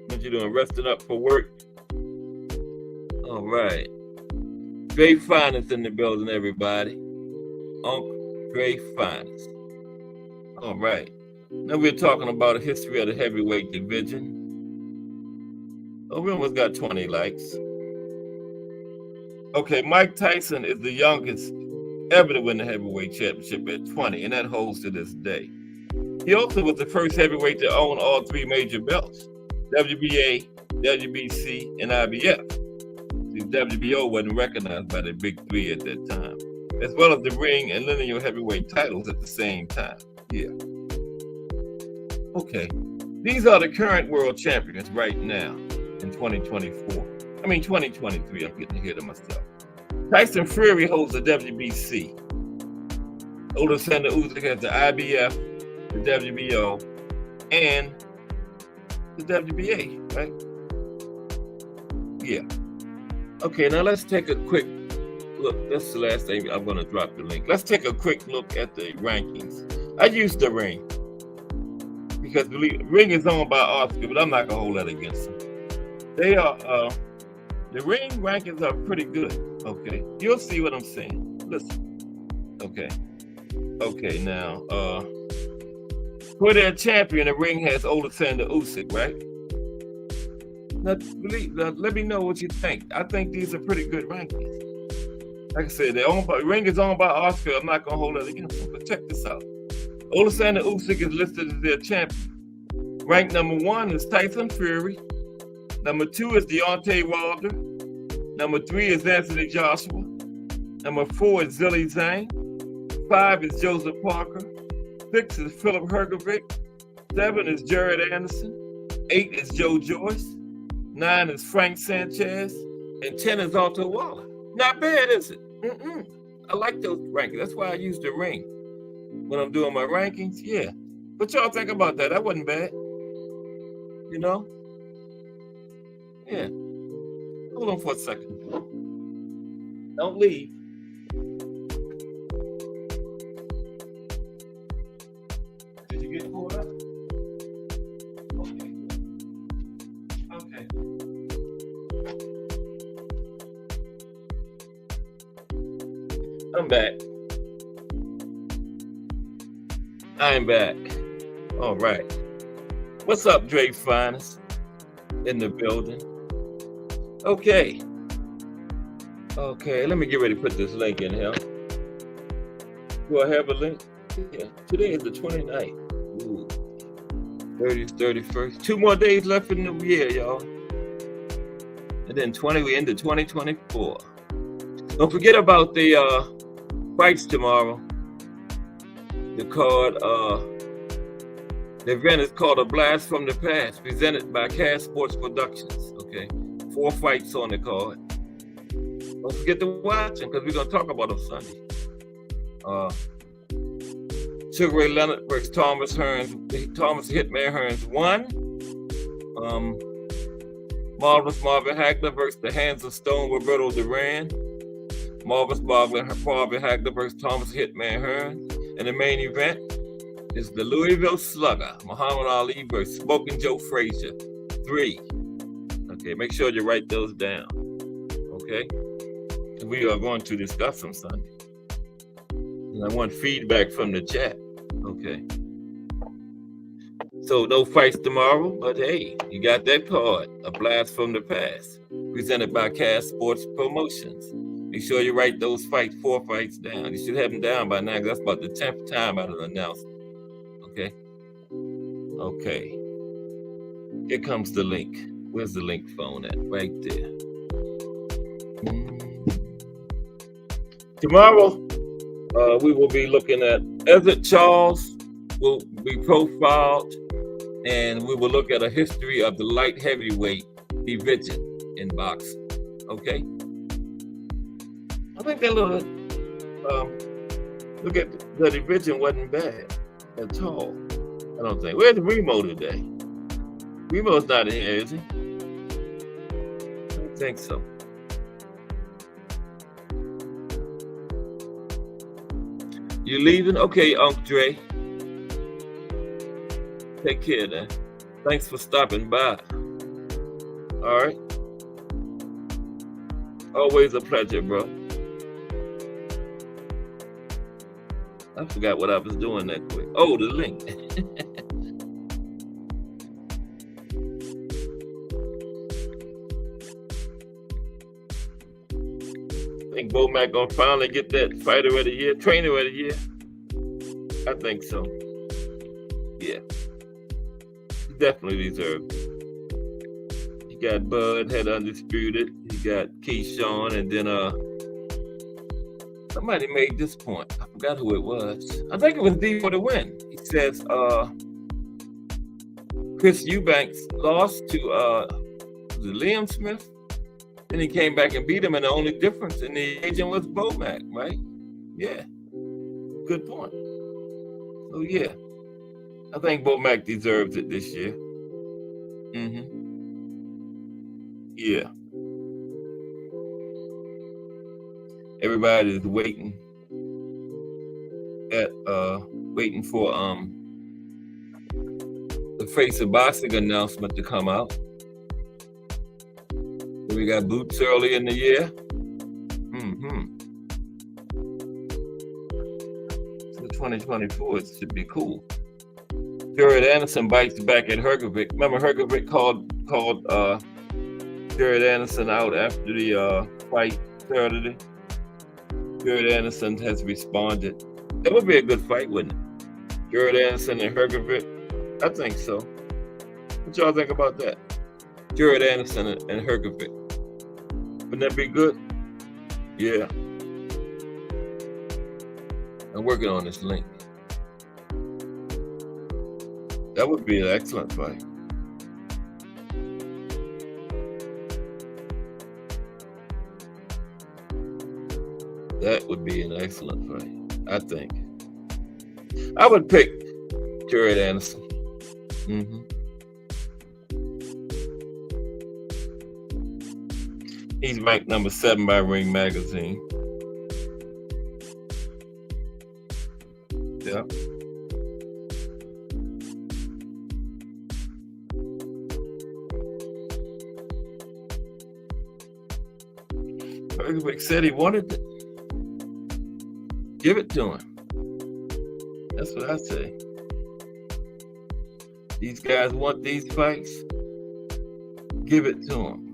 Speaker 1: What you doing? Resting up for work? All right. Dre Finest in the building, everybody. Unc Dre Finest. All right. Now we're talking about a history of the heavyweight division. Oh, we almost got 20 likes. Okay, Mike Tyson is the youngest ever to win the heavyweight championship at 20, and that holds to this day. He also was the first heavyweight to own all 3 major belts: WBA, WBC, and IBF. The WBO wasn't recognized by the big 3 at that time, as well as the ring and lineal heavyweight titles at the same time. Yeah. Okay, these are the current world champions right now in 2024. I mean 2023, I'm getting ahead of myself. Tyson Fury holds the WBC. Alexander Usyk has the IBF, the WBO, and the WBA, right? Yeah. Okay, now let's take a quick look. That's the last thing. I'm going to drop the link. Let's take a quick look at the rankings. I used the ring because the ring is owned by Oscar, but I'm not going to hold that against them. They are, the ring rankings are pretty good. Okay, you'll see what I'm saying. Listen. Okay. Okay, now, for their champion, the ring has Alexander Usyk, right? Now, let me know what you think. I think these are pretty good rankings. Like I said, the ring is owned by Oscar. I'm not going to hold that against them, but check this out. Alexander Usyk is listed as their champion. Ranked number 1 is Tyson Fury. Number 2 is Deontay Wilder. Number 3 is Anthony Joshua. Number 4 is Zhilei Zhang. 5 is Joseph Parker. 6 is Philip Hergovic. 7 is Jared Anderson. 8 is Joe Joyce. 9 is Frank Sanchez. And 10 is Otto Waller. Not bad, is it? I like those rankings. That's why I use the ring when I'm doing my rankings. Yeah. What y'all think about that? That wasn't bad. You know? Yeah. Hold on for a second. Don't leave. Did you get pulled up? Okay. Okay. I'm back. I'm back. All right. What's up, Dre Finest? In the building. Okay. Okay, let me get ready to put this link in here. Do I have a link? Yeah. Today is the 29th. Ooh. 30th, 31st. 2 more days left in the year, y'all. And then we into 2024. Don't forget about the fights tomorrow. The card, the event is called A Blast from the Past, presented by Cash Sports Productions. Okay, 4 fights on the card. Don't forget to watch them because we're gonna talk about them Sunday. Sugar Ray Leonard versus Thomas Hitman Hearns 1. Marvelous Marvin Hagler versus the Hands of Stone Roberto Duran. Marvelous Marvin Hagler versus Thomas Hitman Hearns. And the main event is the Louisville Slugger, Muhammad Ali versus Smoking Joe Frazier 3. Okay, make sure you write those down. Okay? And we are going to discuss them Sunday. And I want feedback from the chat. Okay. So no fights tomorrow, but hey, you got that card, A Blast from the Past, presented by Cash Sports Promotions. Make sure you write those 4 fights down. You should have them down by now, 'cause that's about the 10th time out of the announcement. Okay. Okay. Here comes the link. Where's the link phone at? Right there. Tomorrow, we will be looking at Everett Charles will be profiled, and we will look at a history of the light heavyweight division in boxing. Okay. I think that little look at the division wasn't bad at all. I don't think. Where's Remo today? Remo's not in here, is he? I don't think so. You leaving? Okay, Uncle Dre. Take care then. Thanks for stopping by. All right. Always a pleasure, bro. I forgot what I was doing that quick. Oh, the link. I think Bomac gonna finally get that fighter of the year, trainer of the year. I think so. Yeah. He definitely deserved it. He got Bud, had Undisputed. He got Keyshawn, and then somebody made this point. I forgot who it was. I think it was D for the win. He says Chris Eubanks lost to Liam Smith. Then he came back and beat him, and the only difference in the agent was Bomac, right? Yeah. Good point. So yeah. I think Bomac deserves it this year. Yeah. Everybody's waiting for the Face of Boxing announcement to come out. We got Boots early in the year. So 2024 should be cool. Jared Anderson bites back at Hergovic. Remember Hergovic called Jared Anderson out after the fight Saturday. Jared Anderson has responded. That would be a good fight, wouldn't it? Jared Anderson and Hergovic? I think so. What y'all think about that? Jared Anderson and Hergovic. Wouldn't that be good? Yeah. I'm working on this link. That would be an excellent fight. That would be an excellent fight, I think. I would pick Jared Anderson. He's ranked number 7 by Ring Magazine. Yeah. Hergovic said he wanted it. Give it to him. That's what I say. These guys want these fights. Give it to them.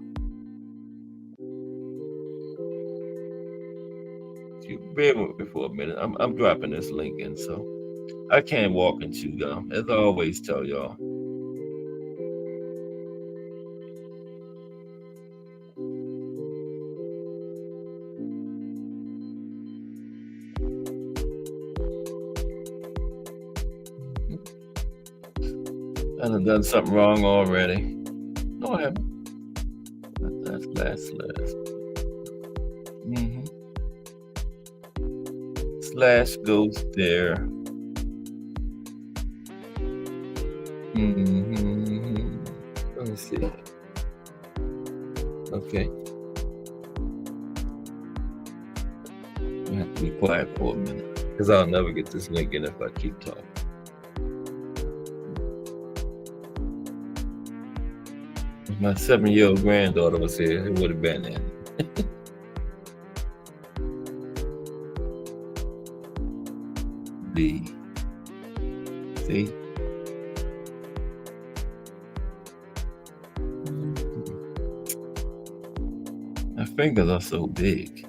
Speaker 1: You bear with me for a minute. I'm dropping this link in, so I can't walk and chew gum, as I always tell y'all. I done done something wrong already. No, I haven't. That's last. Slash goes there. Let me see. Okay. I have to be quiet for a minute, because I'll never get this link in if I keep talking. If my 7-year-old granddaughter was here, it would have been in. fingers are so big.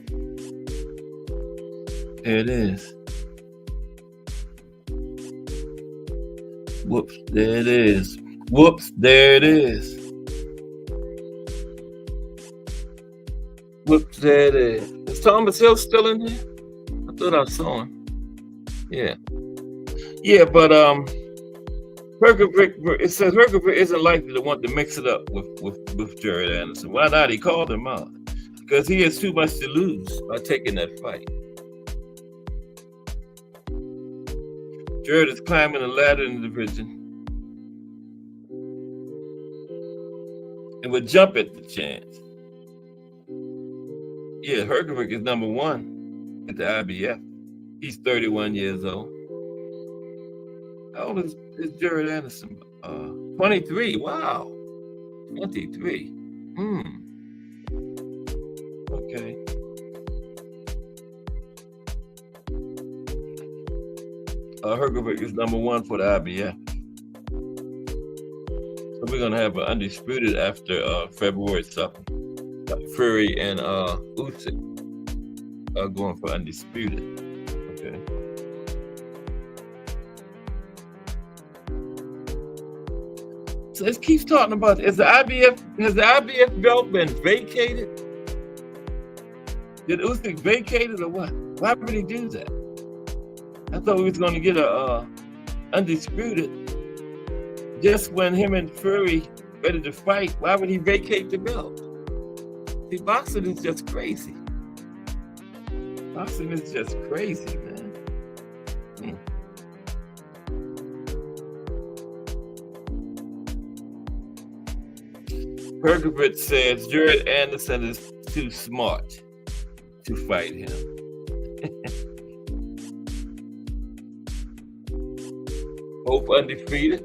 Speaker 1: There it is. Whoops, there it is. Whoops, there it is. Whoops, there it is. Is Thomas Hill still in here? I thought I saw him. Yeah. Yeah, but Hergovic, it says Hergovic isn't likely to want to mix it up with Jared Anderson. Why not? He called him out. Because he has too much to lose by taking that fight. Jared is climbing the ladder in the division and would jump at the chance. Yeah, Hergovic is number 1 at the IBF. He's 31 years old. How old is Jared Anderson? 23. Wow. 23. Okay. Hergovic is number 1 for the IBF. So we're going to have an undisputed after February 7th. Fury and Usyk are going for undisputed. Okay. So let's keep talking about, has the IBF belt been vacated? Did Usyk vacate it or what? Why would he do that? I thought we was going to get a undisputed just when him and Fury ready to fight. Why would he vacate the belt? See, boxing is just crazy. Boxing is just crazy, man. Hergovic says Jared Anderson is too smart to fight him. Both undefeated.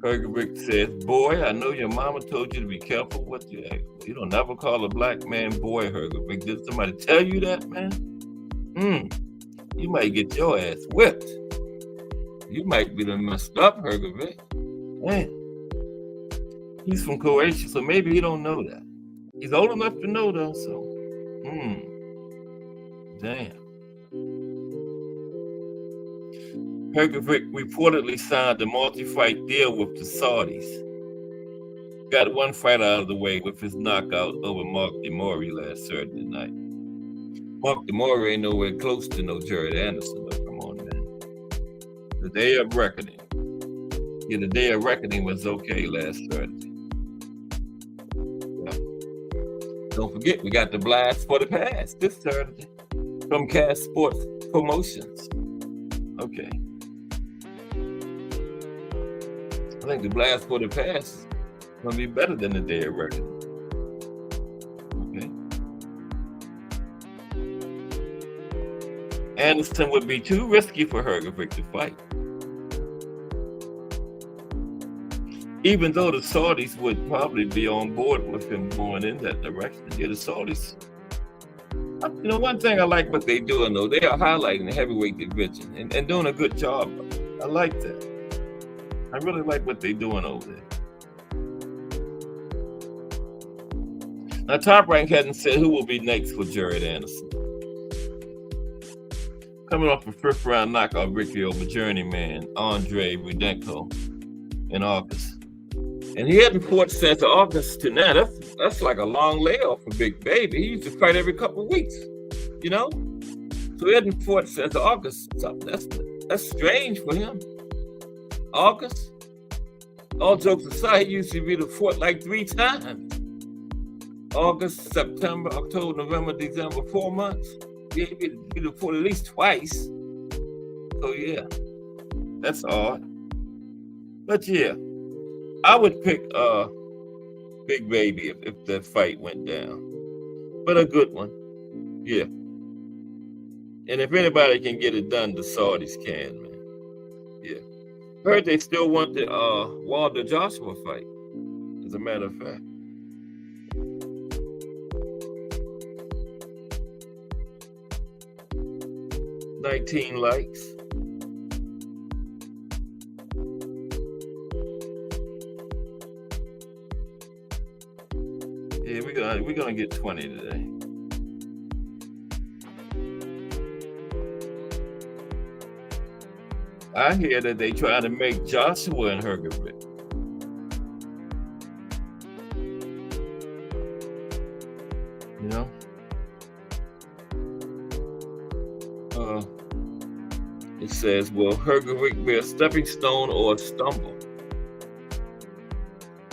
Speaker 1: Hergovic says, boy, I know your mama told you to be careful what you ask for. You don't never call a black man boy, Hergovic. Did somebody tell you that, man? You might get your ass whipped. You might be done messed up, Hergovic. Man. He's from Croatia, so maybe he don't know that. He's old enough to know, though, so. Damn. Hergovic reportedly signed a multi-fight deal with the Saudis. Got one fight out of the way with his knockout over Mark DeMori last Saturday night. Mark DeMori ain't nowhere close to no Jared Anderson, though. Come on, man. The day of reckoning. Yeah, the day of reckoning was okay last Saturday. Yeah. Don't forget, we got the blast for the past this Saturday from Cast Sports Promotions. Okay. I think the blast for the past is going to be better than the day of reckoning. Okay. Anderson would be too risky for Hergovic to fight. Even though the Saudis would probably be on board with him going in that direction. Yeah, the Saudis. You know, one thing I like what they're doing, though, they are highlighting the heavyweight division and doing a good job. I like that. I really like what they're doing over there. Now, Top Rank hasn't said who will be next for Jared Anderson. Coming off a 5th round knockout victory over journeyman Andre Rudenko in August. And he hadn't fought since August to now. That's like a long layoff for Big Baby. He used to fight every couple of weeks, you know? So he hadn't fought since August. So that's strange for him. August? All jokes aside, he used to be the fought like 3 times. August, September, October, November, December, 4 months. He'd be the fought at least twice. So yeah, that's odd. But yeah, I would pick Big Baby if that fight went down. But a good one. Yeah. And if anybody can get it done, the Saudis can, man. Yeah. Heard they still want the Wilder Joshua fight, as a matter of fact. $19 likes. we're gonna get 20 today. I hear that they trying to make Joshua and Hergovich. You know? It says, will Hergovich be a stepping stone or a stumble?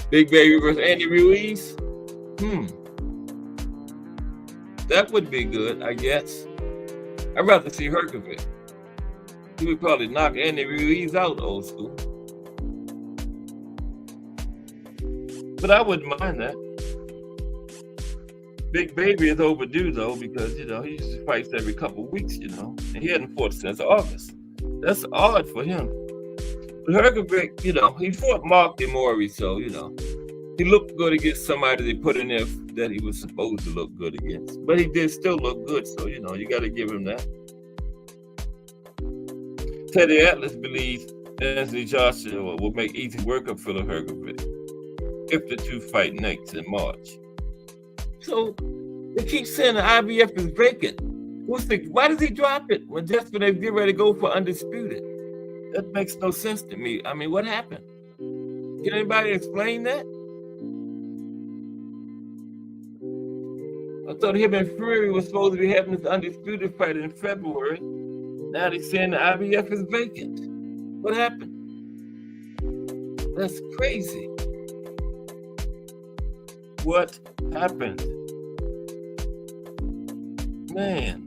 Speaker 1: Big Baby versus Andy Ruiz? That would be good, I guess. I'd rather see Hergovich. He would probably knock Andy Ruiz out, old school. But I wouldn't mind that. Big Baby is overdue, though, because, you know, he usually fights every couple of weeks, you know. And he hadn't fought since August. That's odd for him. But Hergovich, you know, he fought Mark DeMori, so, you know, he looked good against somebody they put in there that he was supposed to look good against. But he did still look good, so, you know, you got to give him that. Teddy Atlas believes Anthony Joshua will make easy work of Philip Hergovich if the two fight next in March. So they keep saying the IBF is vacant. Why does he drop it when just when they get ready to go for undisputed? That makes no sense to me. I mean, what happened? Can anybody explain that? I thought him and Fury was supposed to be having this undisputed fight in February. Now they're saying the IBF is vacant. What happened? That's crazy. What happened? Man.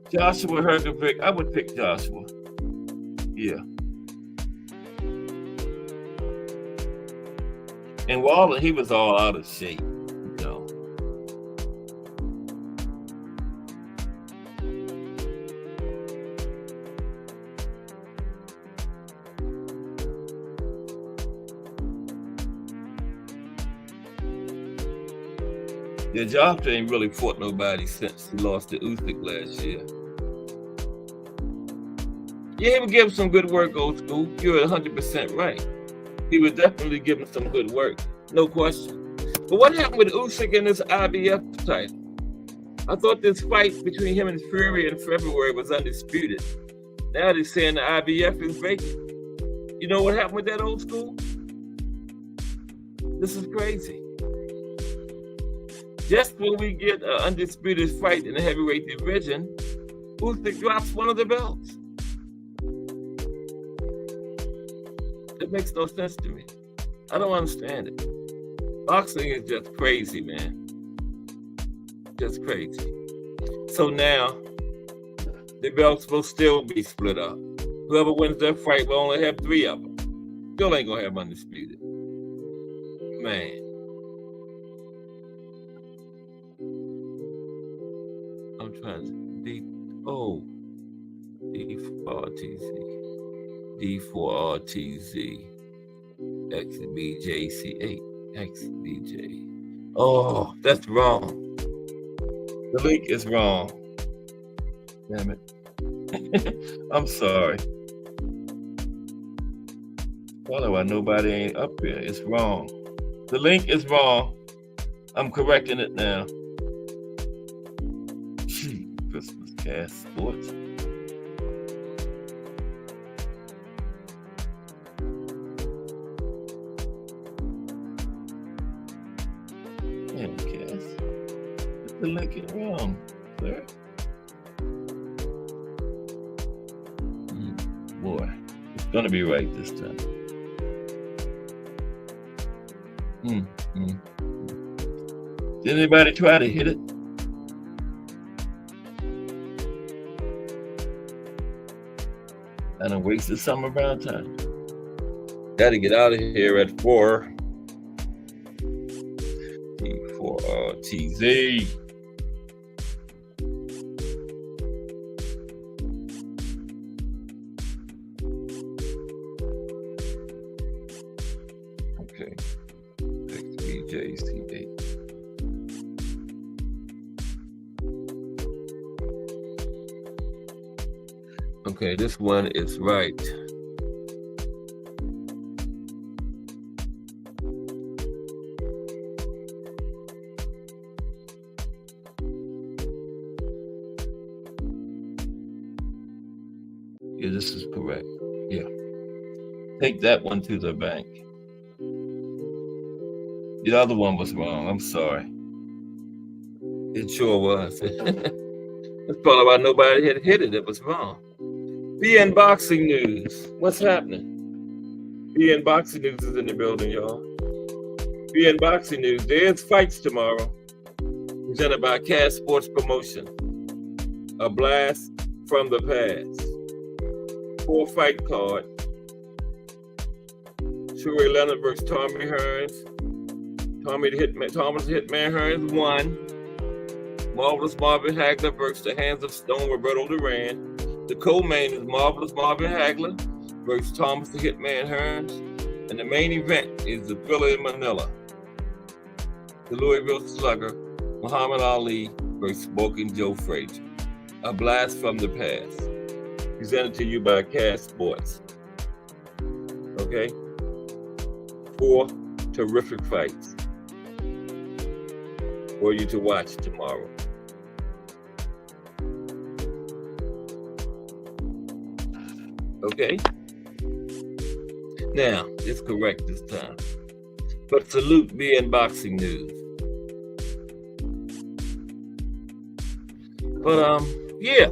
Speaker 1: Joshua Hergovich, I would pick Joshua. Yeah. And Waller, he was all out of shape, you know. Yeah, Joshua ain't really fought nobody since he lost to Usyk last year. Yeah, he would give him some good work, old school. You're 100% right. He would definitely give him some good work, no question. But what happened with Usyk and this IBF title? I thought this fight between him and Fury in February was undisputed. Now they're saying the IBF is vacant. You know what happened with that, old school? This is crazy. Just when we get an undisputed fight in the heavyweight division, Usyk drops one of the belts. It makes no sense to me. I don't understand it. Boxing is just crazy, man. Just crazy. So now, the belts will still be split up. Whoever wins that fight will only have 3 of them. Still ain't gonna have undisputed. Man. I'm trying to D4RTZ XBJC8 XBJ. Oh, that's wrong. The link is wrong. Damn it. I'm sorry. Why nobody ain't up here? It's wrong. The link is wrong. I'm correcting it now. Christmas Cast Sports. Damn, Cass. The link is wrong, sir. Boy, it's gonna be right this time. Did anybody try to hit it? And I wasted some around time. Gotta get out of here at 4. D4RTZ. Okay. XBJC8. Okay, this one is right. Yeah, this is correct. Yeah. Take that one to the bank. The other one was wrong. I'm sorry. It sure was. That's probably why nobody had hit it. It was wrong. BN Boxing News. What's happening? BN Boxing News is in the building, y'all. BN Boxing News. There's fights tomorrow. Presented by Cash Sports Promotion. A blast from the past. 4-fight card. Shuri Leonard versus Tommy Hearns. Thomas the Hitman Hearns won. Marvelous Marvin Hagler versus the Hands of Stone Roberto Duran. The co-main is Marvelous Marvin Hagler versus Thomas the Hitman Hearns. And the main event is the Thriller in Manila. The Louisville Slugger, Muhammad Ali versus Smoking Joe Frazier. A blast from the past. Presented to you by Cash Sports. Okay? 4 terrific fights for you to watch tomorrow. Okay? Now, it's correct this time. But salute BN Boxing News. But, yeah.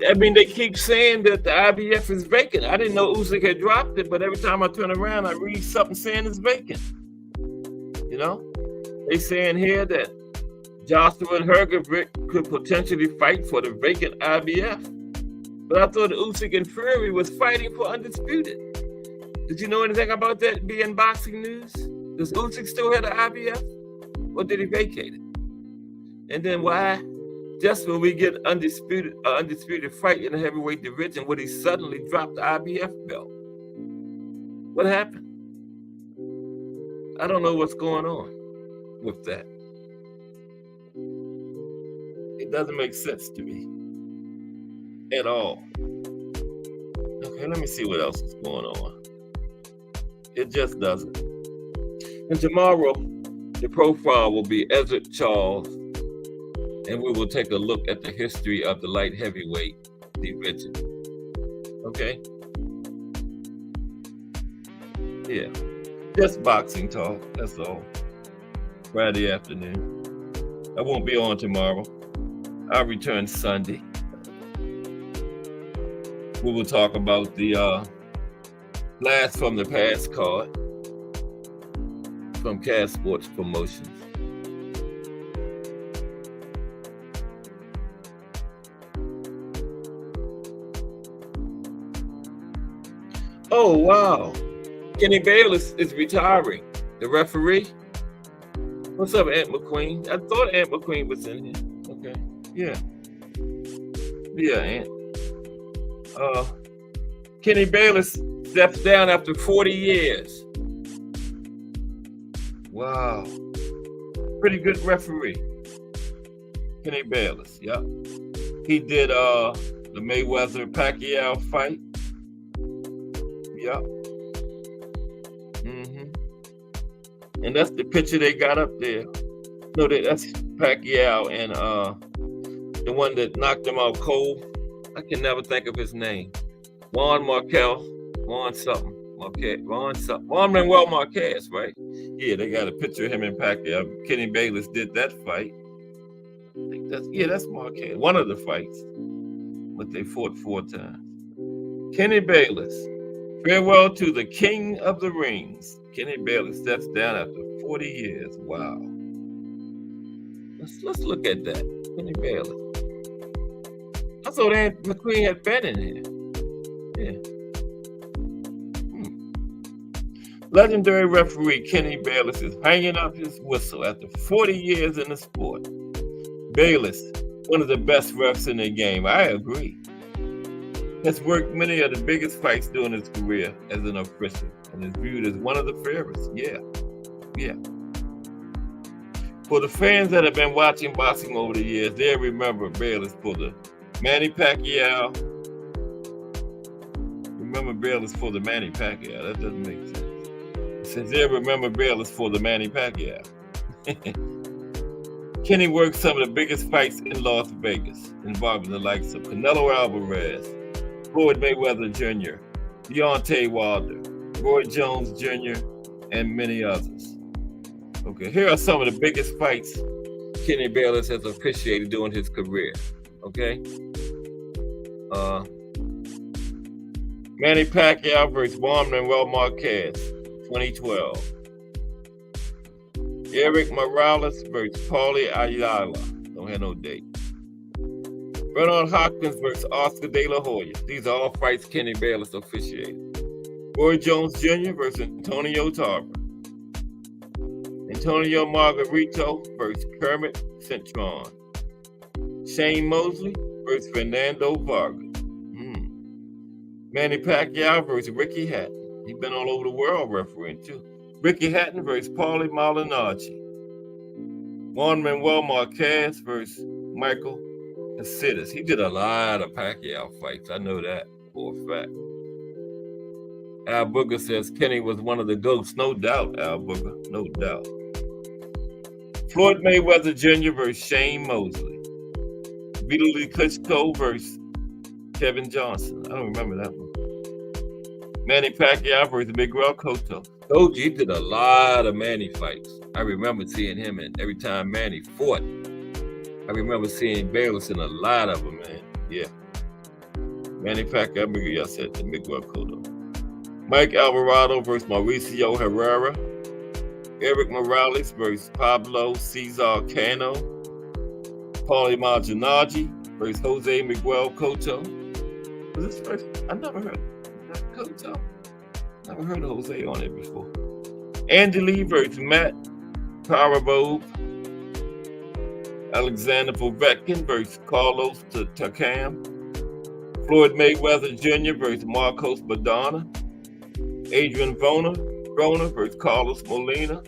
Speaker 1: I mean, they keep saying that the IBF is vacant. I didn't know Usyk had dropped it, but every time I turn around, I read something saying it's vacant. You know? They saying here that Joshua and Hergovic could potentially fight for the vacant IBF. But I thought Usyk and Fury was fighting for undisputed. Did you know anything about that being Boxing News? Does Usyk still have the IBF? Or did he vacate it? And then why, just when we get undisputed fight in the heavyweight division, would he suddenly drop the IBF belt? What happened? I don't know what's going on with that. It doesn't make sense to me at all. Okay, let me see what else is going on. It just doesn't. And tomorrow, the profile will be Ezra Charles, and we will take a look at the history of the light heavyweight division. Okay? Yeah. Just boxing talk, that's all. Friday afternoon. I won't be on tomorrow. I'll return Sunday. We will talk about the blast from the past card from Cash Sports Promotions. Oh, wow. Kenny Bayless is retiring. The referee. What's up, Aunt McQueen? I thought Aunt McQueen was in here. Okay. Yeah. Yeah, Aunt. Kenny Bayless steps down after 40 years. Wow. Pretty good referee. Kenny Bayless, yep. He did the Mayweather-Pacquiao fight. Yep. And that's the picture they got up there. No, that's Pacquiao and the one that knocked him out cold. I can never think of his name. Juan Manuel Marquez, right? Yeah, they got a picture of him and Pacquiao. Kenny Bayless did that fight. I think that's Marquez. One of the fights. But they fought 4 times. Kenny Bayless. Farewell to the King of the Rings. Kenny Bayless steps down after 40 years. Wow. Let's look at that. Kenny Bayless. I thought Aunt McQueen had been in here. Yeah. Legendary referee Kenny Bayless is hanging up his whistle after 40 years in the sport. Bayless, one of the best refs in the game. I agree. Has worked many of the biggest fights during his career as an official and is viewed as one of the fairest. Yeah. For the fans that have been watching boxing over the years, they'll remember Bayless for the Manny Pacquiao. Remember Bayless for the Manny Pacquiao. That doesn't make sense. Since they'll remember Bayless for the Manny Pacquiao. Kenny worked some of the biggest fights in Las Vegas, involving the likes of Canelo Alvarez, Floyd Mayweather Jr., Deontay Wilder, Roy Jones Jr., and many others. Okay, here are some of the biggest fights Kenny Bayless has officiated during his career. Okay, Manny Pacquiao versus Juan Manuel Marquez, 2012. Eric Morales versus Paulie Ayala, don't have no date. Bernard Hopkins versus Oscar De La Hoya. These are all fights Kenny Bayless officiated. Roy Jones Jr. versus Antonio Tarver. Antonio Margarito versus Kermit Cintron. Shane Mosley versus Fernando Vargas. Manny Pacquiao versus Ricky Hatton. He's been all over the world refereeing too. Ricky Hatton versus Paulie Malignaggi. Juan Manuel Marquez versus Michael Casitas. He did a lot of Pacquiao fights. I know that for a fact. Al Booger says Kenny was one of the GOATs. No doubt, Al Booger. No doubt. Floyd Mayweather Jr. versus Shane Mosley. Vitaly Klitschko versus Kevin Johnson. I don't remember that one. Manny Pacquiao versus Miguel Cotto. Told you he did a lot of Manny fights. I remember seeing him, and every time Manny fought, I remember seeing Bayless in a lot of them, man. Yeah. Manny Pacquiao, I said to Miguel Cotto. Mike Alvarado versus Mauricio Herrera. Eric Morales versus Pablo Cesar Cano. Paulie Malignaggi versus Jose Miguel Cotto. Was this first? I never heard of Cotto. Never heard of Jose on it before. Andy Lee versus Matt Parabove. Alexander Povetkin versus Carlos Takam. Floyd Mayweather Jr. versus Marcos Maidana. Adrian Broner versus Carlos Molina.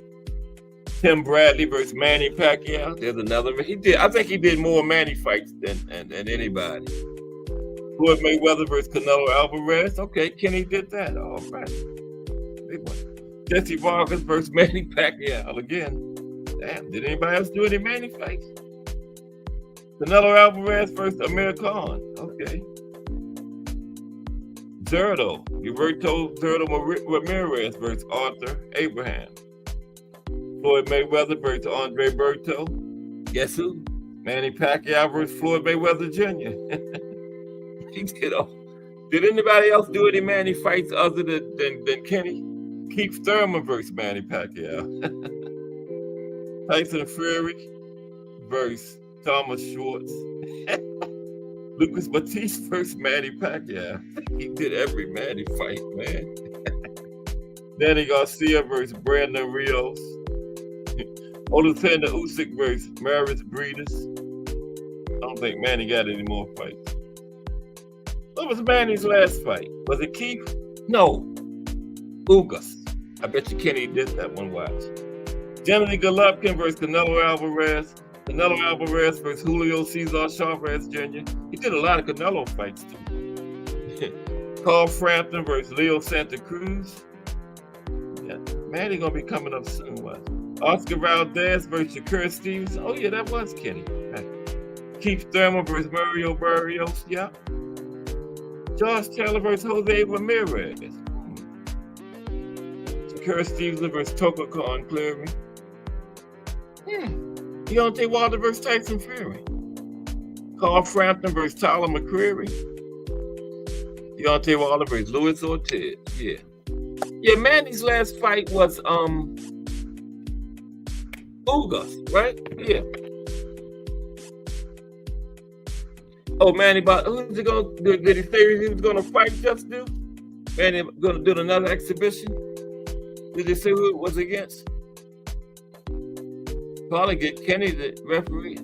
Speaker 1: Tim Bradley versus Manny Pacquiao. There's another. I think he did more Manny fights than anybody. Floyd Mayweather versus Canelo Alvarez. Okay, Kenny did that. All right. Big one. Jesse Vargas versus Manny Pacquiao. Again. Damn, did anybody else do any Manny fights? Canelo Alvarez versus Amir Khan. Okay. Roberto Ramirez versus Arthur Abraham. Floyd Mayweather versus Andre Berto. Guess who? Manny Pacquiao versus Floyd Mayweather Jr. He did all. Did anybody else do any Manny fights other than Kenny? Keith Thurman versus Manny Pacquiao. Tyson Fury versus Thomas Schwartz. Lucas Batiste versus Manny Pacquiao. He did every Manny fight, man. Danny Garcia versus Brandon Rios. Alexander Usyk versus Maris Breedis. I don't think Manny got any more fights. What was Manny's last fight? Was it Keith? No. Ugas. I bet you Kenny did that one. Watch. Gennady Golovkin versus Canelo Alvarez. Canelo Alvarez versus Julio Cesar Chavez Jr. He did a lot of Canelo fights too. Carl Frampton versus Leo Santa Cruz. Yeah, Manny gonna be coming up soon. Watch. Oscar Valdez versus Shakur Stevens. Oh yeah, that was Kenny. Keith Thurman versus Mario Barrios. Yeah. Josh Taylor versus Jose Ramirez. Shakur Stevenson versus Toka Khan Cleary. Deontay Wilder versus Tyson Fury. Carl Frampton versus Tyler McCreary. Deontay Wilder versus Luis Ortiz. Yeah. Yeah, Manny's last fight was Ugas, right? Yeah. Oh, Manny, but who's he gonna do? Did he say he was gonna fight Just Do? Manny gonna do another exhibition? Did he say who it was against? Probably get Kenny the referee.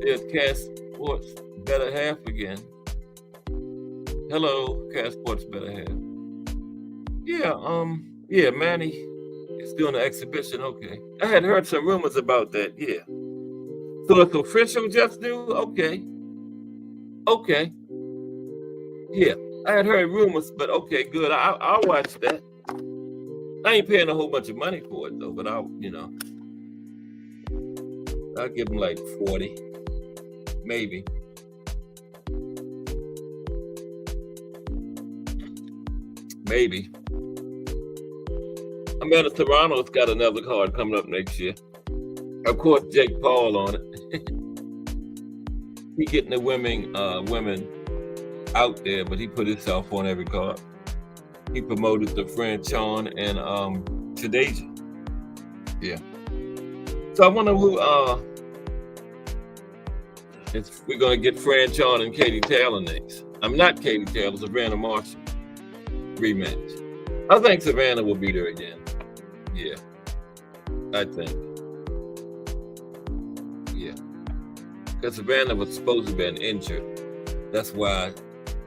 Speaker 1: There's Cass Sports Better Half again. Hello, Cass Sports Better Half. Yeah, Manny is doing an exhibition. Okay, I had heard some rumors about that. Yeah. So it's official, Just Do? Okay. Yeah, I had heard rumors, but okay, good. I'll watch that. I ain't paying a whole bunch of money for it though, but I'll give him like 40, maybe. Maybe. Amanda Serrano's got another card coming up next year. Of course, Jake Paul on it. He getting the women out there, but he put himself on every card. He promoted the Fran Chon and Shadeja. Yeah. So I wonder who we're gonna get Fran Chon and Katie Taylor next. I'm not Katie Taylor, Savannah Marshall rematch. I think Savannah will beat her again. Yeah. I think. Yeah. Because Savannah was supposed to have been injured. That's why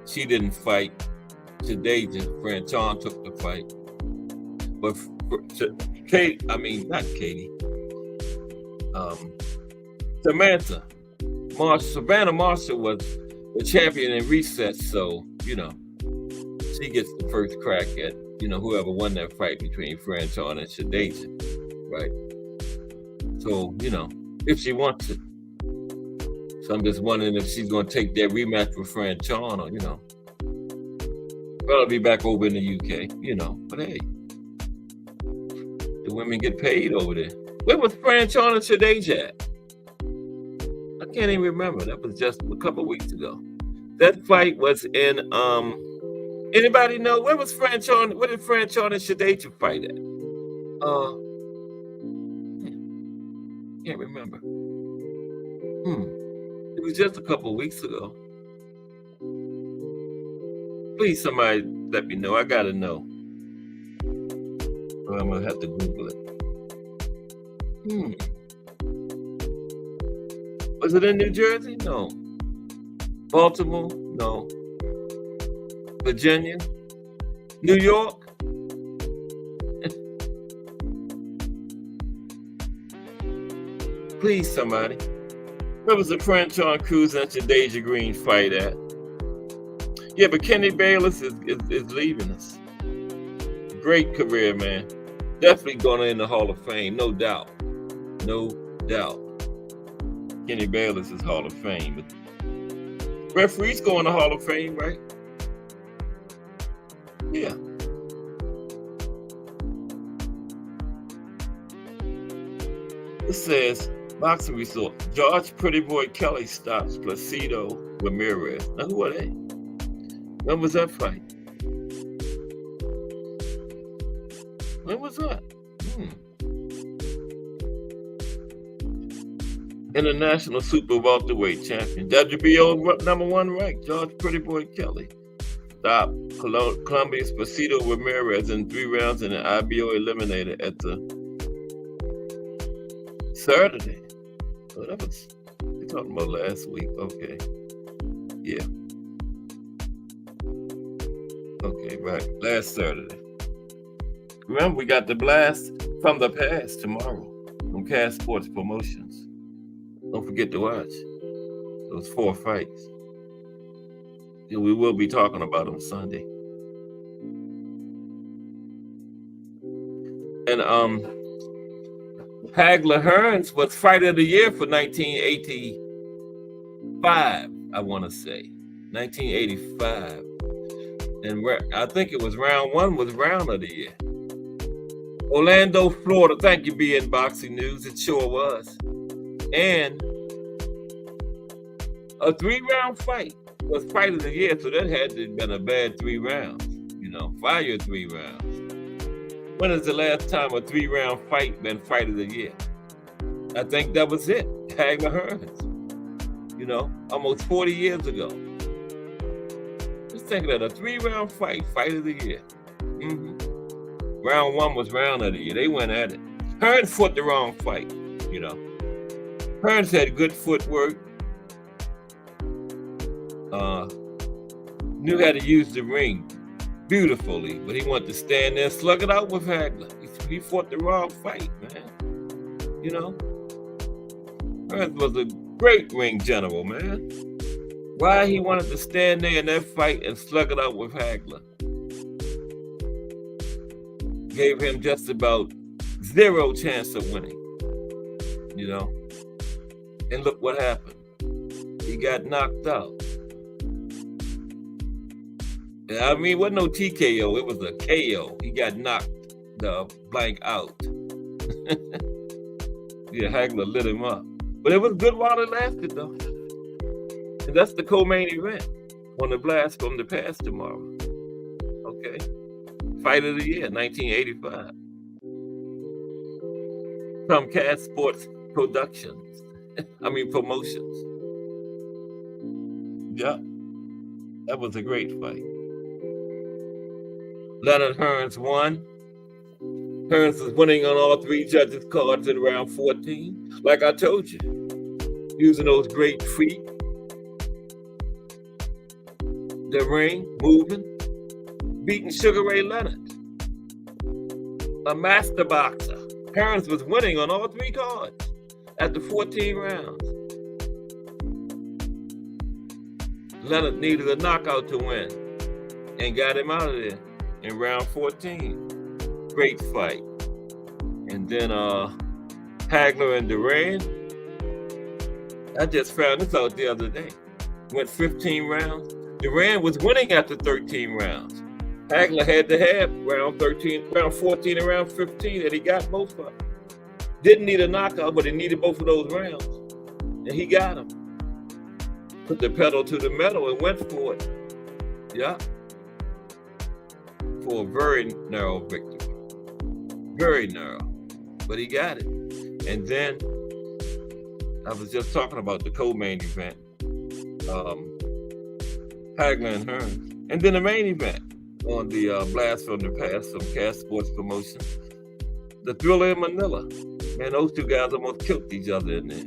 Speaker 1: she didn't fight. Shadeja, Fran Chon took the fight. But Samantha Savannah Marshall was the champion in reset, so she gets the first crack at whoever won that fight between Fran Chon and Shadeja, right? So if she wants it. So I'm just wondering if she's going to take that rematch with Fran Chon, or probably be back over in the UK, But hey, the women get paid over there. Where was Fran Chon and Shadeja at? I can't even remember. That was just a couple of weeks ago. That fight was in anybody know where was Fran Chon? Where did Fran Chon and Shadeja fight at? Can't remember. It was just a couple of weeks ago. Please, somebody let me know. I gotta know. Or I'm gonna have to Google it. Was it in New Jersey? No. Baltimore? No. Virginia? New York? Please, somebody. Where was the Fran Chon Cruz and Shadeja Green fight at? Yeah, but Kenny Bayless is leaving us. Great career, man. Definitely going in the Hall of Fame, no doubt. No doubt. Kenny Bayless is Hall of Fame. But referees go in the Hall of Fame, right? Yeah. It says, Boxing Resort. George Pretty Boy Kelly stops Placido Ramirez. Now, who are they? When was that fight? When was that? International Super Welterweight Champion. WBO #1 rank. George Pretty Boy Kelly stopped Colombia's Placido Ramirez in 3 rounds in an IBO eliminator at the Saturday. Oh, that was, we're talking about last week. Okay. Yeah. Okay, right. Last Saturday. Remember, we got the blast from the past tomorrow from Cash Sports Promotions. Don't forget to watch those 4 fights. And we will be talking about them Sunday. And Hagler Hearns was Fight of the Year for 1985, I want to say. 1985. And I think it was round 1 was round of the year. Orlando, Florida. Thank you, BN Boxing News. It sure was. And a 3-round fight was Fight of the Year, so that had to have been a bad 3 rounds. Fire 3 rounds. When is the last time a 3-round fight been Fight of the Year? I think that was it. Hagler Hearns. Almost 40 years ago. Just think of that, a 3-round fight of the Year. Round 1 was round of the year. They went at it. Hearns fought the wrong fight. Hearns had good footwork. Knew how to use the ring beautifully, but he wanted to stand there and slug it out with Hagler. He fought the wrong fight, man. Hearns was a great ring general, man. Why he wanted to stand there in that fight and slug it out with Hagler? Gave him just about 0 chance of winning. And look what happened. He got knocked out. I mean, it wasn't no TKO. It was a KO. He got knocked the blank out. Yeah, Hagler lit him up. But it was good while it lasted, though. And that's the co-main event on the Blast from the Past tomorrow. Okay. Fight of the year, 1985. Comcast Sports Productions. Promotions. Yeah. That was a great fight. Leonard Hearns won. Hearns was winning on all three judges' cards at around 14. Like I told you, using those great feet. The ring, moving, beating Sugar Ray Leonard. A master boxer. Hearns was winning on all three cards after 14 rounds. Leonard needed a knockout to win and got him out of there in round 14. Great fight. And then Hagler and Duran. I just found this out the other day. Went 15 rounds. Duran was winning after 13 rounds. Hagler had to have round 13, round 14, and round 15, and he got both of them. Didn't need a knockout, but he needed both of those rounds. And he got them. Put the pedal to the metal and went for it. Yeah. For a very narrow victory. Very narrow. But he got it. And then, I was just talking about the co-main event. Hagler and Hearns. And then the main event on the Blast from the Past from Cast Sports Promotion. The Thriller in Manila. Man, those two guys almost killed each other in there.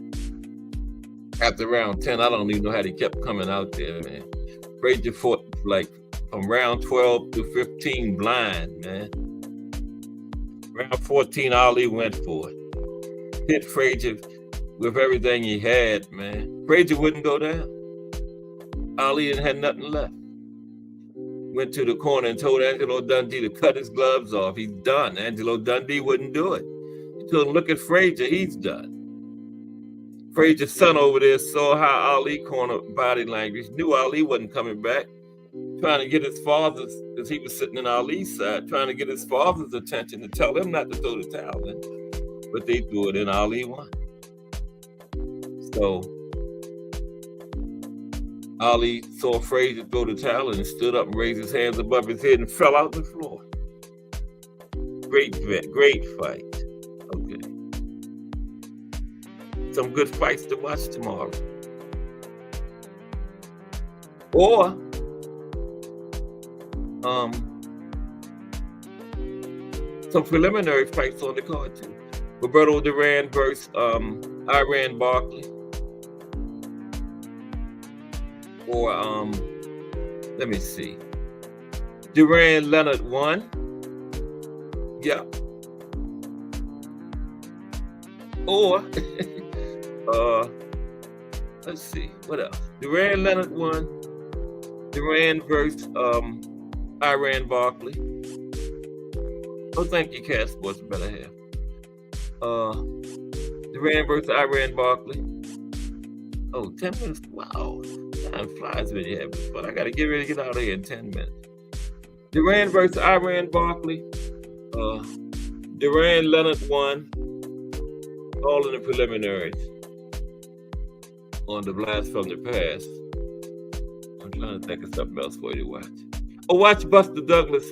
Speaker 1: After round 10, I don't even know how they kept coming out there, man. Frazier fought like from round 12 to 15 blind, man. Round 14, Ali went for it. Hit Frazier with everything he had, man. Frazier wouldn't go down. Ali didn't have nothing left. Went to the corner and told Angelo Dundee to cut his gloves off. He's done. Angelo Dundee wouldn't do it. He told him, look at Frazier, he's done. Frazier's son over there saw how Ali cornered body language, knew Ali wasn't coming back, trying to get his father's, because he was sitting on Ali's side, trying to get his father's attention to tell him not to throw the towel in. But they threw it in, Ali won. So Ali saw Frazier throw the towel and stood up and raised his hands above his head and fell out the floor. Great fight. Okay. Some good fights to watch tomorrow. Or some preliminary fights on the card too. Roberto Duran versus Iran Barkley. Or let me see. Duran Leonard won. Yeah. Or let's see, what else? Duran Leonard won. Duran versus Iran Barkley. Oh, thank you, Cast Sports better have. Duran versus Iran Barkley. Oh, 10 minutes. Wow. Time flies when you're having fun. I gotta get ready to get out of here in 10 minutes. Duran versus Iran Barkley. Duran Leonard won. All in the preliminaries on the Blast from the Past. I'm trying to think of something else for you to watch. Oh, watch Buster Douglas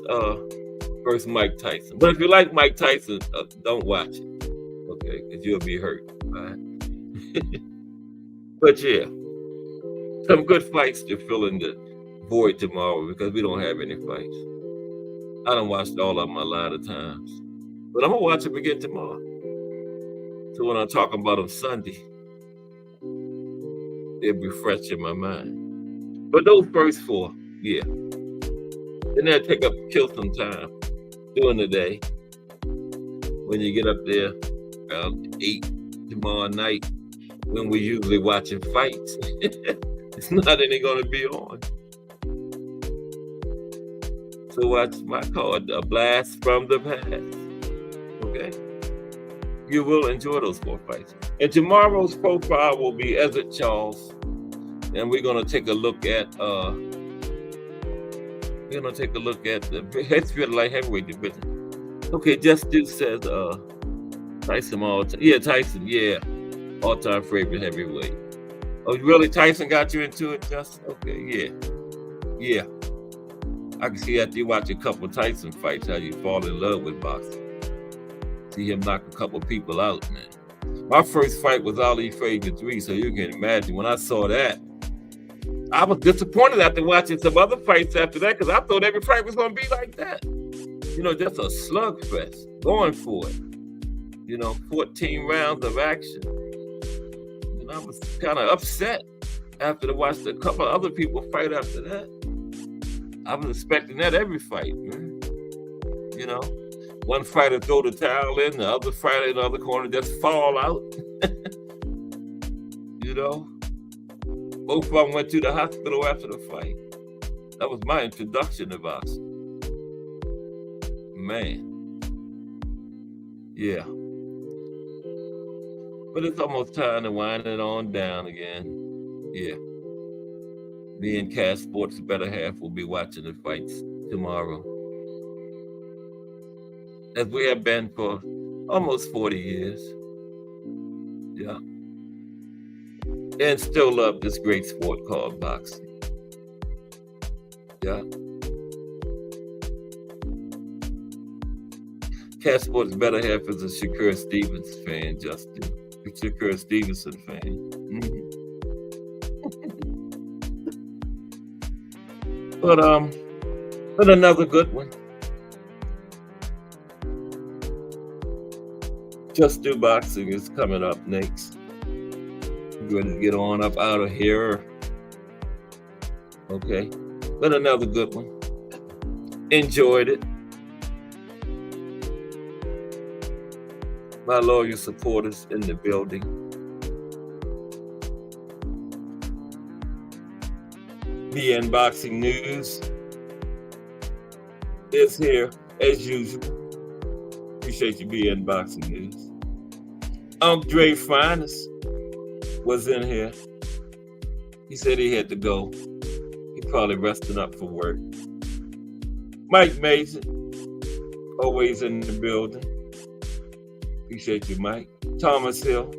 Speaker 1: versus Mike Tyson. But if you like Mike Tyson, don't watch it, okay? Because you'll be hurt. All right? But yeah, some good fights to fill in the void tomorrow because we don't have any fights. I done watched all of them a lot of times, but I'm gonna watch them again tomorrow. So when I talk about them Sunday, they'll be fresh in my mind. But those first four, yeah. Then they'll kill some time during the day. When you get up there around 8 tomorrow night, when we're usually watching fights, it's not any gonna be on. So watch my card, A Blast from the Past. Okay? You will enjoy those 4 fights. And tomorrow's profile will be Ezzard Charles. And we're going to take a look at We're gonna take a look at the history of the light heavyweight division. Okay, Just Do says Tyson Tyson, yeah. All-time favorite heavyweight. Oh, really? Tyson got you into it, Justin? Okay, yeah. Yeah. I can see after you watch a couple of Tyson fights how you fall in love with boxing. See him knock a couple people out, man. My first fight was Ali Frazier 3, so you can imagine when I saw that, I was disappointed after watching some other fights after that because I thought every fight was going to be like that. You know, just a slugfest, going for it. 14 rounds of action. And I was kind of upset after to watch a couple of other people fight after that. I was expecting that every fight, man. One fighter throw the towel in, the other fighter in the other corner just fall out. Both of them went to the hospital after the fight. That was my introduction to boxing. Man. Yeah. But it's almost time to wind it on down again. Yeah. Me and Cash Sports' better half will be watching the fights tomorrow, as we have been for almost 40 years. Yeah. And still love this great sport called boxing. Yeah. Cash Sports' better half is a Shakur Stevens fan, Justin. A Shakur Stevenson fan. But another good one. Just Do Boxing is coming up next. I'm going to get on up out of here. Okay. But another good one. Enjoyed it. My loyal supporters in the building. BN Boxing News is here as usual. Appreciate you, BN Boxing News. Dre Finest was in here. He said he had to go. He probably resting up for work. Mike Mason, always in the building. Appreciate you, Mike. Thomas Hill,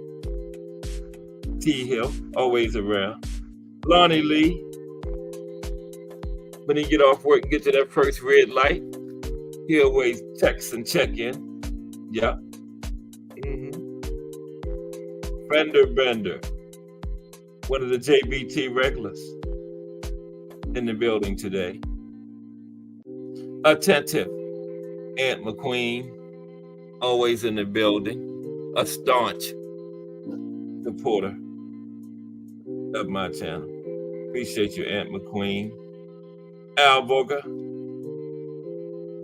Speaker 1: T Hill, always around. Lonnie Lee, when he get off work and get to that first red light, he always text and check in. Yeah. Fender Bender, one of the JBT regulars in the building today. Attentive Aunt McQueen, always in the building. A staunch supporter of my channel. Appreciate you, Aunt McQueen. Al Boga,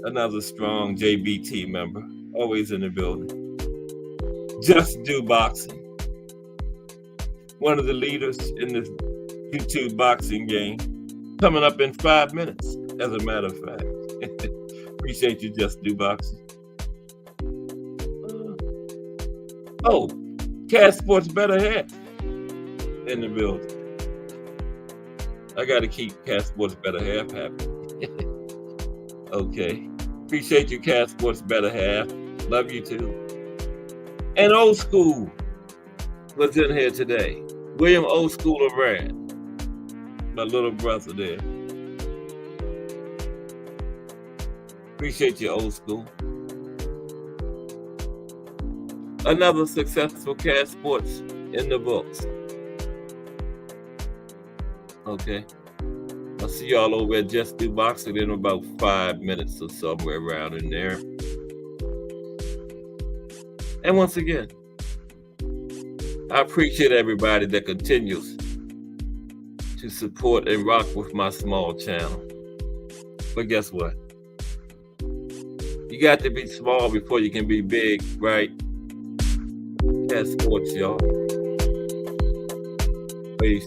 Speaker 1: another strong JBT member, always in the building. Just Do Boxing, one of the leaders in this YouTube boxing game, coming up in 5 minutes, as a matter of fact. Appreciate you, Just Do Boxing. Cash Sports' better half in the building. I got to keep Cash Sports' better half happy. Okay. Appreciate you, Cash Sports' better half. Love you too. And Old School was in here today. William Old School Aran, my little brother there. Appreciate you, Old School. Another successful Cash Sports in the books. Okay. I'll see y'all over at Just Do Boxing in about 5 minutes or somewhere around in there. And once again, I appreciate everybody that continues to support and rock with my small channel. But guess what? You got to be small before you can be big, right? Cash Sports, y'all. Peace.